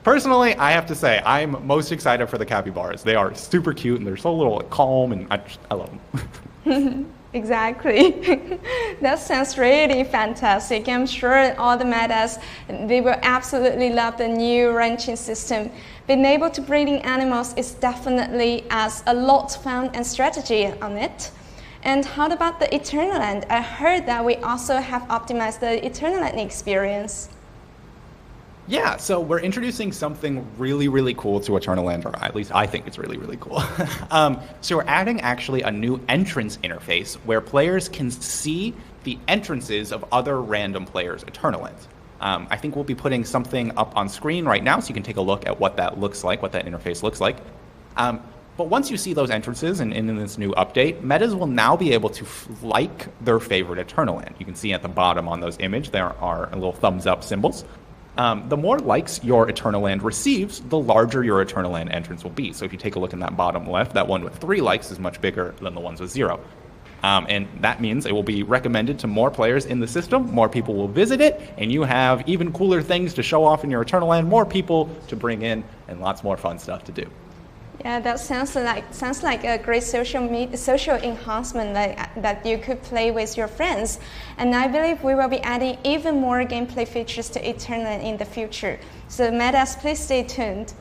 Personally, I have to say, I'm most excited for the capybaras. They are super cute, and they're so little calm, and I love them. Exactly. That sounds really fantastic. I'm sure all the metas, they will absolutely love the new ranching system. Being able to breeding animals is definitely as a lot of fun and strategy on it. And how about the Eternal Land? I heard that we also have optimized the Eternal Land experience. Yeah, so we're introducing something really, really cool to Eternal Land, or at least I think it's really, really cool. So we're adding actually a new entrance interface where players can see the entrances of other random players' Eternal Lands. I think we'll be putting something up on screen right now so you can take a look at what that looks like, what that interface looks like. But once you see those entrances and in this new update, metas will now be able to like their favorite Eternal Land. You can see at the bottom on those images, there are little thumbs up symbols. The more likes your Eternal Land receives, the larger your Eternal Land entrance will be. So if you take a look in that bottom left, that one with 3 likes is much bigger than the ones with 0. And that means it will be recommended to more players in the system, more people will visit it, and you have even cooler things to show off in your Eternal Land, more people to bring in, and lots more fun stuff to do. Yeah, that sounds like a great social enhancement that you could play with your friends. And I believe we will be adding even more gameplay features to Eternal Land in the future. So metas, please stay tuned.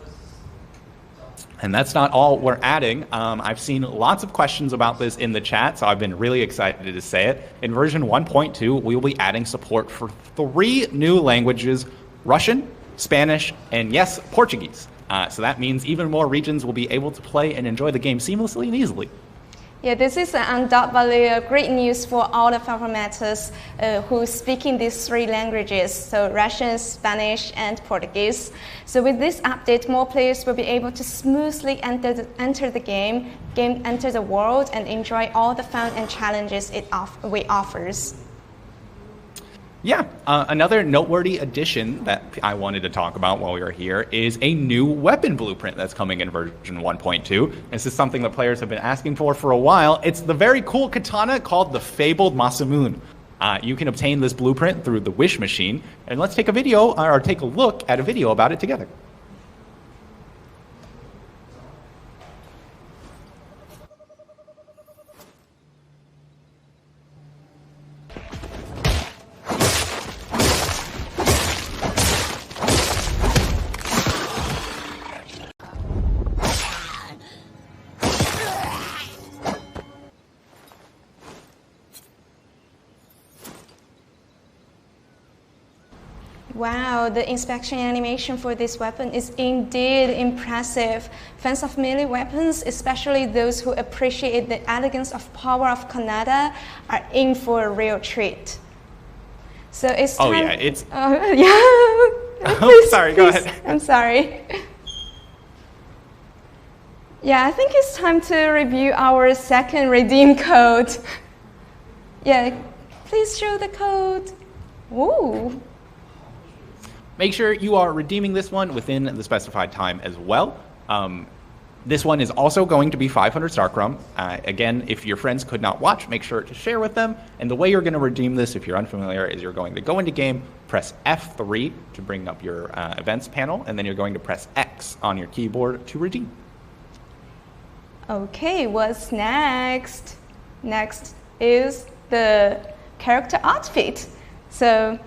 And that's not all we're adding. I've seen lots of questions about this in the chat, so I've been really excited to say it. In version 1.2, we will be adding support for 3 new languages: Russian, Spanish, and yes, Portuguese. So that means even more regions will be able to play and enjoy the game seamlessly and easily. Yeah, this is undoubtedly great news for all of our metas who speak in these 3 languages, so Russian, Spanish, and Portuguese. So with this update, more players will be able to smoothly enter the game, enter the world, and enjoy all the fun and challenges it offers. Yeah, another noteworthy addition that I wanted to talk about while we were here is a new weapon blueprint that's coming in version 1.2. This is something that players have been asking for a while. It's the very cool katana called the Fabled Masamune. You can obtain this blueprint through the Wish Machine, and let's take a look at a video about it together. Wow, the inspection animation for this weapon is indeed impressive. Fans of melee weapons, especially those who appreciate the elegance of power of Kanata, are in for a real treat. So it's time... Oh yeah, it's... yeah. Oh, sorry, go ahead. I'm sorry. Yeah, I think it's time to review our second redeem code. Yeah, please show the code. Ooh. Make sure you are redeeming this one within the specified time as well. This one is also going to be 500 StarCrum. Again, if your friends could not watch, make sure to share with them. And the way you're going to redeem this, if you're unfamiliar, is you're going to go into game, press F3 to bring up your events panel, and then you're going to press X on your keyboard to redeem. Okay, what's next? Next is the character outfit. So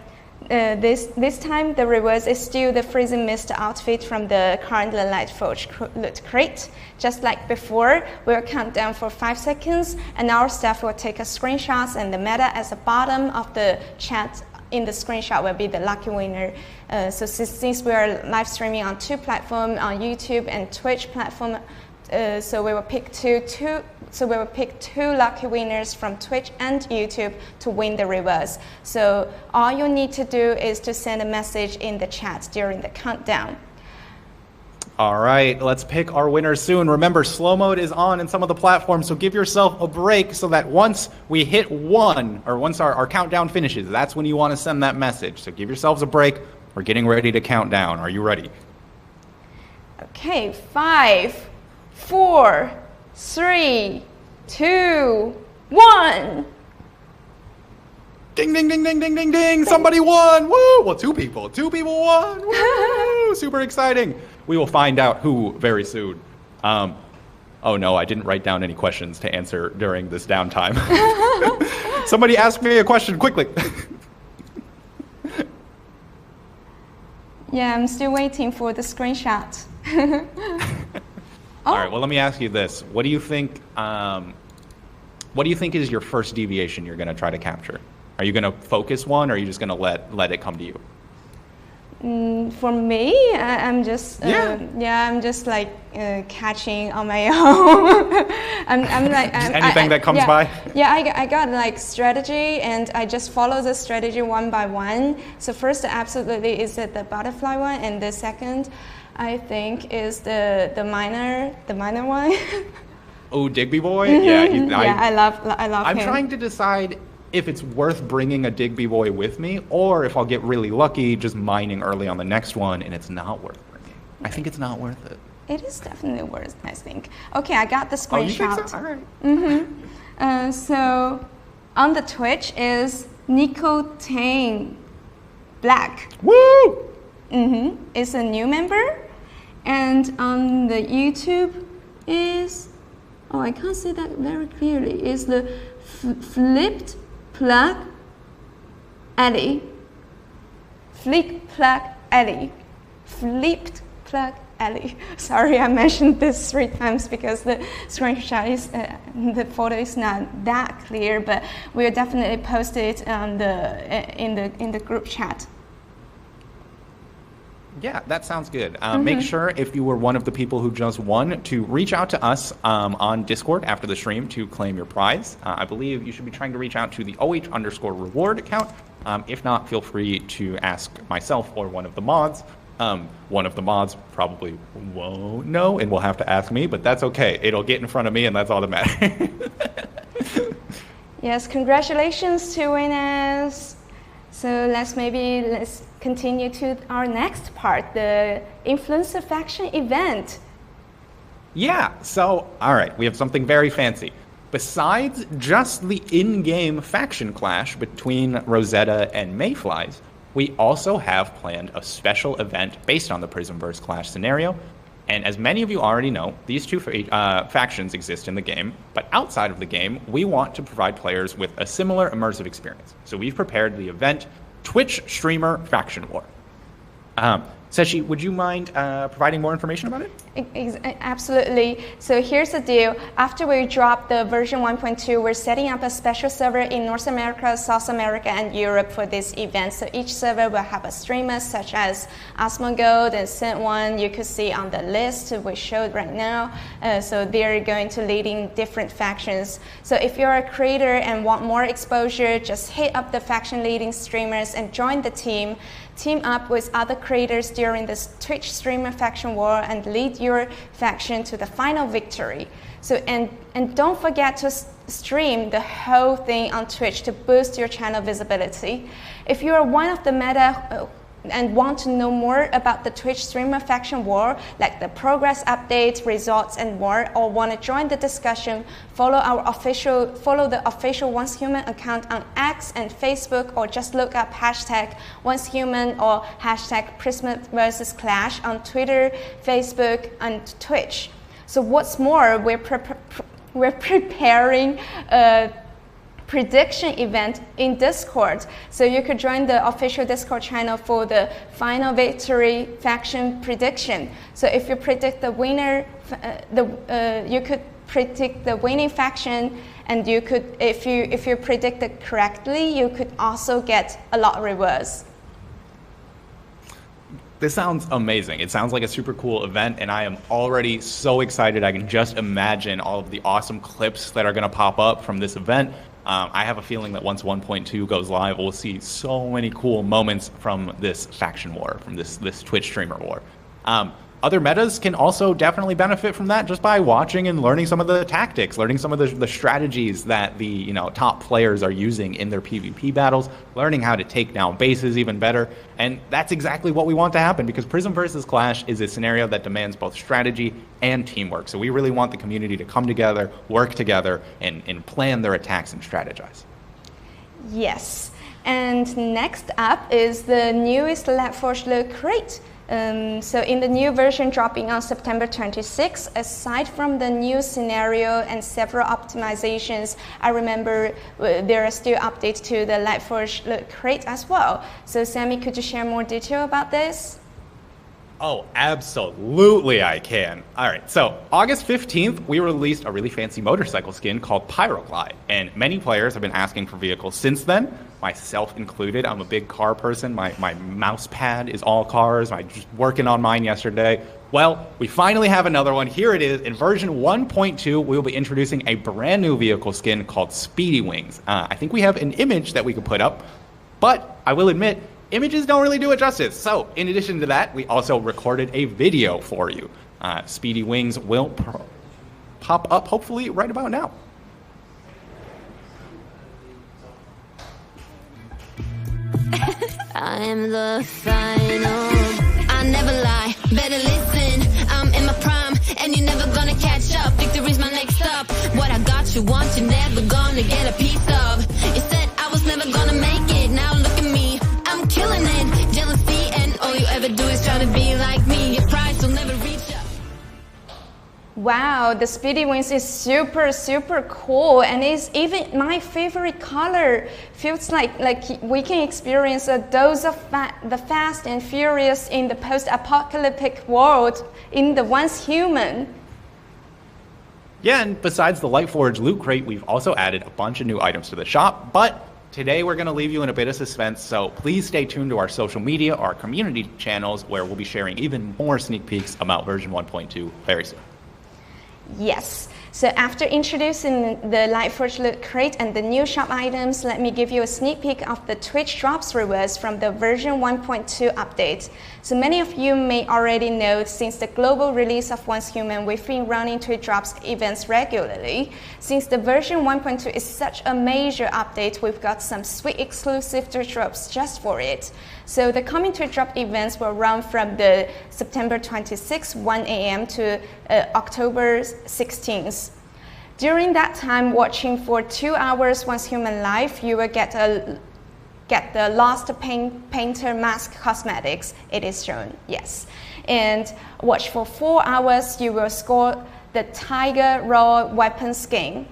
this time the reverse is still the Freezing Mist outfit from the current Lightforge loot crate. Just like before, we'll count down for 5 seconds, and our staff will take a screenshot, and the meta at the bottom of the chat in the screenshot will be the lucky winner. So since we are live streaming on 2 platforms, on YouTube and Twitch platform, so we will pick two lucky winners from Twitch and YouTube to win the rewards. So all you need to do is to send a message in the chat during the countdown. All right, let's pick our winners soon. Remember, slow mode is on in some of the platforms, so give yourself a break so that once we hit 1, or once our countdown finishes, that's when you want to send that message. So give yourselves a break. We're getting ready to count down. Are you ready? Okay, 5, 4, 3, 2, 1. Ding, ding, ding, ding, ding, ding, ding. Somebody won. Woo! Well, 2 people. 2 people won. Woo! Super exciting. We will find out who very soon. Oh no, I didn't write down any questions to answer during this downtime. Somebody ask me a question quickly. Yeah, I'm still waiting for the screenshot. All right, well, let me ask you this. What do you think What do you think is your first deviation you're going to try to capture? Are you going to focus one, or are you just going to let it come to you? For me, I'm just I'm just like catching on my own. I'm like anything that comes by. Yeah, I got like strategy, and I just follow the strategy one by one. So first, absolutely, is it the butterfly one, and the second, I think, is the minor one. Oh, Digby boy. Mm-hmm. Yeah, I love I'm him. trying to decide if it's worth bringing a Digby boy with me, or if I'll get really lucky just mining early on the next one and it's not worth bringing. I think it's not worth it. It is definitely worth, I think. Okay, I got the screenshot. Oh, you think so? All right. So on the Twitch is Nicotane Black. Woo! It's a new member. And on the YouTube is, oh, I can't see that very clearly, is the Flipped Plug Ellie. Flipped Plug Ellie. Flipped Plug Ellie. Sorry, I mentioned this 3 times because the screenshot is, the photo is not that clear, but we'll definitely post it on in the group chat. Yeah, that sounds good. Make sure, if you were one of the people who just won, to reach out to us on Discord after the stream to claim your prize. I believe you should be trying to reach out to the OH_reward account. If not, feel free to ask myself or one of the mods. One of the mods probably won't know and will have to ask me, but that's okay. It'll get in front of me, and that's all that matters. Yes, congratulations to winners. So let's continue to our next part, the Influencer Faction event. Yeah, so, all right, we have something very fancy. Besides just the in-game faction clash between Rosetta and Mayflies, we also have planned a special event based on the Prismverse clash scenario. And as many of you already know, these two factions exist in the game, but outside of the game, we want to provide players with a similar immersive experience. So we've prepared the event, Twitch Streamer Faction War. Seshi, would you mind providing more information about it? Absolutely. So here's the deal. After we drop the version 1.2, we're setting up a special server in North America, South America, and Europe for this event. So each server will have a streamer such as Asmongold and Scent1. You could see on the list we showed right now. So they're going to lead in different factions. So if you're a creator and want more exposure, just hit up the faction leading streamers and join the team. Team up with other creators during this Twitch Streamer Faction War and lead your faction to the final victory. So and don't forget to stream the whole thing on Twitch to boost your channel visibility. If you are one of the meta and want to know more about the Twitch Streamer Faction War, like the progress updates, results, and more, or want to join the discussion, follow the official Once Human account on X and Facebook, or just look up hashtag Once Human or hashtag Prismverse Clash on Twitter, Facebook, and Twitch. So what's more, we're preparing a prediction event in Discord. So you could join the official Discord channel for the final victory faction prediction. So if you predict the winner, you could predict the winning faction, and you could, if you predict it correctly, you could also get a lot of rewards. This sounds amazing. It sounds like a super cool event, and I am already so excited. I can just imagine all of the awesome clips that are going to pop up from this event. I have a feeling that once 1.2 goes live, we'll see so many cool moments from this faction war, from this Twitch streamer war. Other metas can also definitely benefit from that just by watching and learning some of the tactics, learning some of the strategies that the top players are using in their PvP battles, learning how to take down bases even better. And that's exactly what we want to happen, because Prismverse Clash is a scenario that demands both strategy and teamwork. So we really want the community to come together, work together, and plan their attacks and strategize. Yes. And next up is the newest LabForge Loot Crate. So in the new version dropping on September 26, aside from the new scenario and several optimizations, I remember there are still updates to the LabForge Loot Crate as well. So Sammy, could you share more detail about this? Oh, absolutely I can. All right, so August 15th, we released a really fancy motorcycle skin called Pyroglide, and many players have been asking for vehicles since then, myself included. I'm a big car person. My mouse pad is all cars. I just working on mine yesterday. Well, we finally have another one. Here it is. In version 1.2, we will be introducing a brand new vehicle skin called Speedy Wings. I think we have an image that we could put up, but I will admit, images don't really do it justice. So, in addition to that, we also recorded a video for you. Speedy Wings will pop up, hopefully, right about now. I am the final. I never lie, better listen. I'm in my prime, and you're never gonna catch up. Victory's my next stop. What I got you want, you're never gonna get a piece of. You said I was never gonna make it, now look at me. I'm killing it, jealousy, and all you ever do is try to be like me. Your price will never reach up. Wow, the Speedy Wings is super, super cool, and it's even my favorite color. Feels like we can experience a dose of the fast and furious in the post-apocalyptic world in the Once Human. Yeah, and besides the Lightforge loot crate, we've also added a bunch of new items to the shop, but today we're going to leave you in a bit of suspense, so please stay tuned to our social media, our community channels, where we'll be sharing even more sneak peeks about version 1.2 very soon. Yes. So after introducing the Lightforge Loot Crate and the new shop items, let me give you a sneak peek of the Twitch Drops rewards from the version 1.2 update. So many of you may already know, since the global release of Once Human, we've been running Twitch Drops events regularly. Since the version 1.2 is such a major update, we've got some sweet exclusive Twitch Drops just for it. So the coming Twitch Drop events will run from the September 26th, 1 a.m. to October 16th. During that time, watching for 2 hours Once Human Live, you will get the Lost Painter Mask cosmetics. It is shown, yes. And watch for 4 hours, you will score the Tiger Raw weapon skin.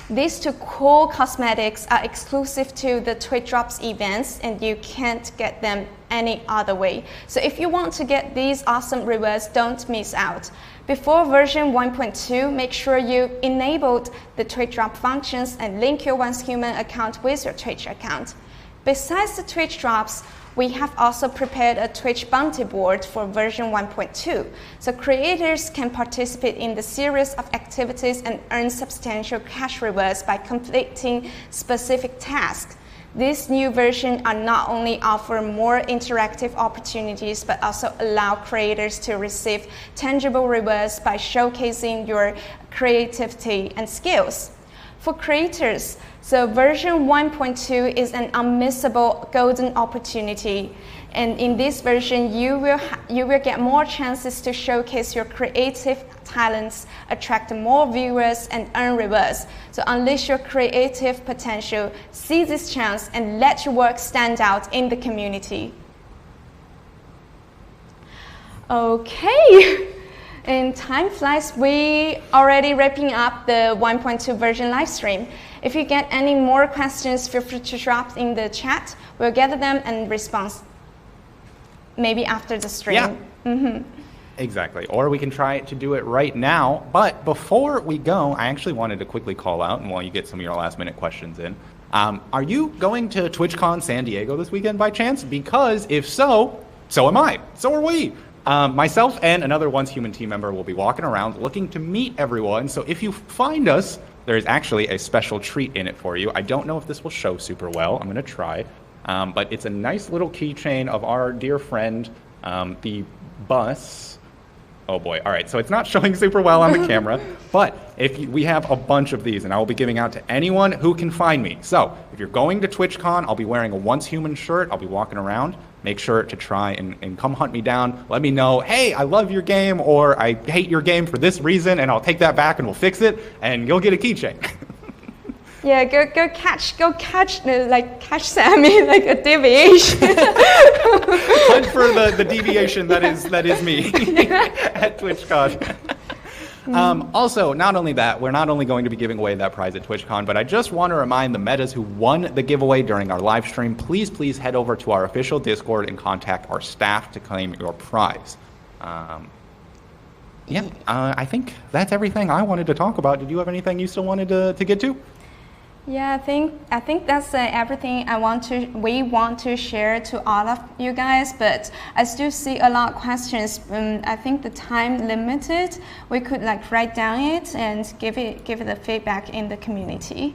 These two cool cosmetics are exclusive to the Twitch Drops events, and you can't get them any other way. So if you want to get these awesome rewards, don't miss out. Before version 1.2, make sure you enabled the Twitch Drop functions and link your Once Human account with your Twitch account. Besides the Twitch Drops, we have also prepared a Twitch bounty board for version 1.2, so creators can participate in the series of activities and earn substantial cash rewards by completing specific tasks. This new version are not only offer more interactive opportunities, but also allow creators to receive tangible rewards by showcasing your creativity and skills. For creators, so version 1.2 is an unmissable golden opportunity. And in this version, you will get more chances to showcase your creative talents, attract more viewers, and earn rewards. So unleash your creative potential, seize this chance, and let your work stand out in the community. Okay. And time flies, we already wrapping up the 1.2 version live stream. If you get any more questions, feel free to drop in the chat. We'll gather them and respond maybe after the stream. Yeah. Mm-hmm. Exactly. Or we can try to do it right now. But before we go, I actually wanted to quickly call out, and while you get some of your last minute questions in, are you going to TwitchCon San Diego this weekend by chance? Because if so, so am I. So are we. Myself and another Once Human team member will be walking around looking to meet everyone. So if you find us, there's actually a special treat in it for you. I don't know if this will show super well. I'm going to try. But it's a nice little keychain of our dear friend, the bus. Oh boy. All right. So it's not showing super well on the camera, but we have a bunch of these, and I will be giving out to anyone who can find me. So if you're going to TwitchCon, I'll be wearing a Once Human shirt. I'll be walking around. Make sure to try and come hunt me down. Let me know, hey, I love your game, or I hate your game for this reason, and I'll take that back and we'll fix it, and you'll get a keychain. Yeah, go catch Sammy like a deviation. Hunt for the deviation that is me at TwitchCon. Also, not only that, we're not only going to be giving away that prize at TwitchCon, but I just want to remind the metas who won the giveaway during our live stream, please head over to our official Discord and contact our staff to claim your prize. I think that's everything I wanted to talk about. Did you have anything you still wanted to get to? Yeah, I think that's everything we want to share to all of you guys. But I still see a lot of questions. I think the time limited. We could write down it and give it the feedback in the community.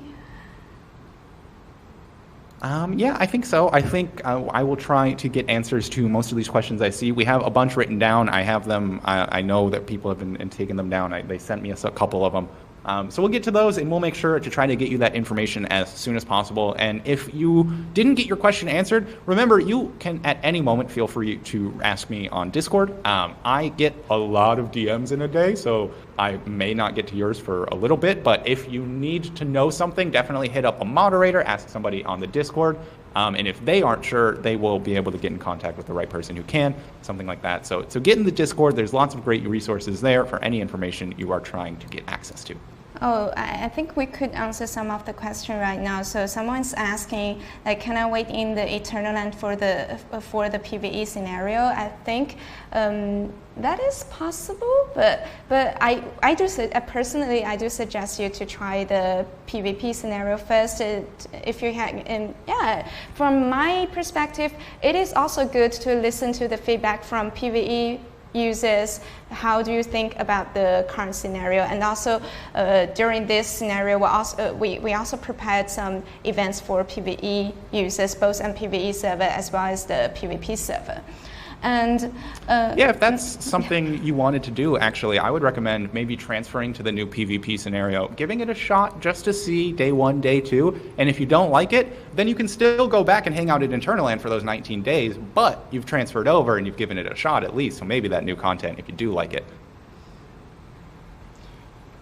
Yeah, I think so. I think I will try to get answers to most of these questions I see. We have a bunch written down. I have them. I know that people have been taking them down. They sent me a couple of them. So we'll get to those, and we'll make sure to try to get you that information as soon as possible. And if you didn't get your question answered, remember, you can at any moment feel free to ask me on Discord. I get a lot of DMs in a day, so I may not get to yours for a little bit. But if you need to know something, definitely hit up a moderator, ask somebody on the Discord. And if they aren't sure, they will be able to get in contact with the right person who can, something like that. So get in the Discord. There's lots of great resources there for any information you are trying to get access to. Oh, I think we could answer some of the question right now. So someone's asking, can I wait in the Eternal Land for the PvE scenario? I think that is possible, but I do personally I do suggest you to try the PvP scenario first. If you from my perspective, it is also good to listen to the feedback from PvE users. How do you think about the current scenario? And also during this scenario, we also prepared some events for PvE users, both on PvE server as well as the PvP server. And if that's something you wanted to do, actually, I would recommend maybe transferring to the new PvP scenario, giving it a shot just to see day 1, day 2. And if you don't like it, then you can still go back and hang out at Eternal Land for those 19 days, but you've transferred over and you've given it a shot at least. So maybe that new content, if you do like it.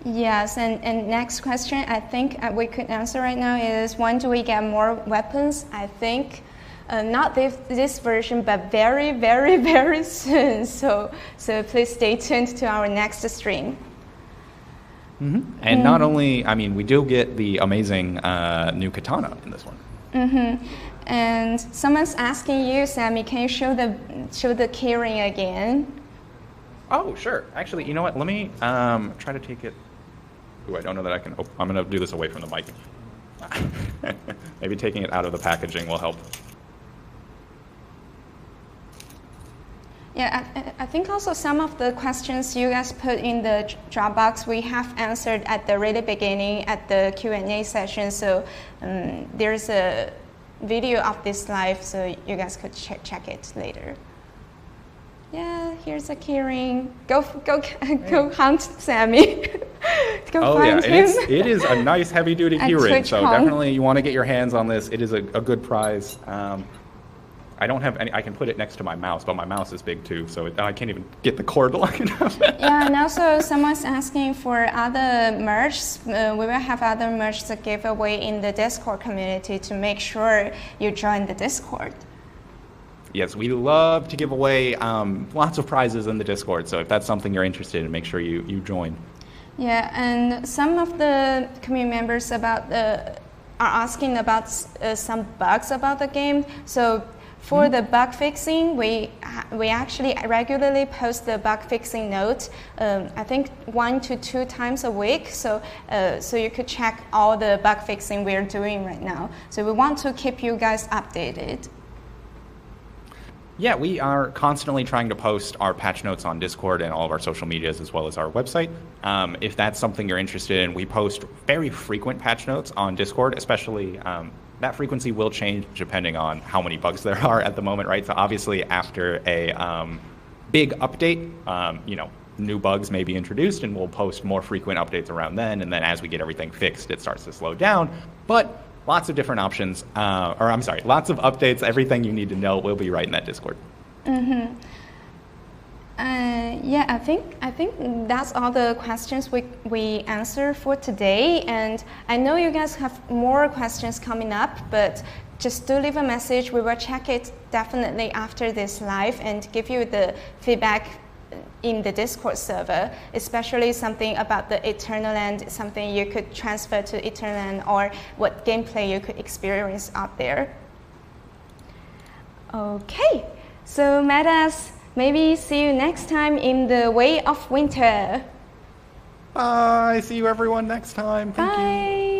Yes, and next question I think we could answer right now is, when do we get more weapons? I think not this version, but very, very, very soon. So please stay tuned to our next stream. Mm-hmm. And not only, we do get the amazing new katana in this one. Mm-hmm. And someone's asking you, Sammy, can you show the keyring again? Oh, sure. Actually, you know what? Let me try to take it. Ooh, I don't know that I can. Oh, I'm going to do this away from the mic. Maybe taking it out of the packaging will help. Yeah, I think also some of the questions you guys put in the Dropbox we have answered at the really beginning at the Q&A session. So there's a video of this live, so you guys could check it later. Yeah, here's a keyring. Go hunt Sammy. Find him. And it is a nice heavy-duty keyring. So definitely you want to get your hands on this. It is a good prize. I don't have any. I can put it next to my mouse, but my mouse is big too, so I can't even get the cord long enough. Yeah, and also someone's asking for other merch. We will have other merch to give away in the Discord community, to make sure you join the Discord. Yes, we love to give away lots of prizes in the Discord, so if that's something you're interested in, make sure you join. Yeah, and some of the community members are asking about some bugs about the game. So for the bug fixing, we actually regularly post the bug fixing note. I think 1 to 2 times a week. So you could check all the bug fixing we're doing right now. So we want to keep you guys updated. Yeah, we are constantly trying to post our patch notes on Discord and all of our social medias, as well as our website. If that's something you're interested in, we post very frequent patch notes on Discord, especially that frequency will change depending on how many bugs there are at the moment, right? So obviously after a big update, new bugs may be introduced, and we'll post more frequent updates around then. And then as we get everything fixed, it starts to slow down. But lots of different options, lots of updates. Everything you need to know will be right in that Discord. Mm-hmm. Yeah, I think that's all the questions we answer for today. And I know you guys have more questions coming up, but just do leave a message. We will check it definitely after this live and give you the feedback in the Discord server, especially something about the Eternaland, something you could transfer to Eternaland, or what gameplay you could experience out there. Okay, so Metas, maybe see you next time in the Way of Winter. Bye. See you everyone next time. Thank you. Bye.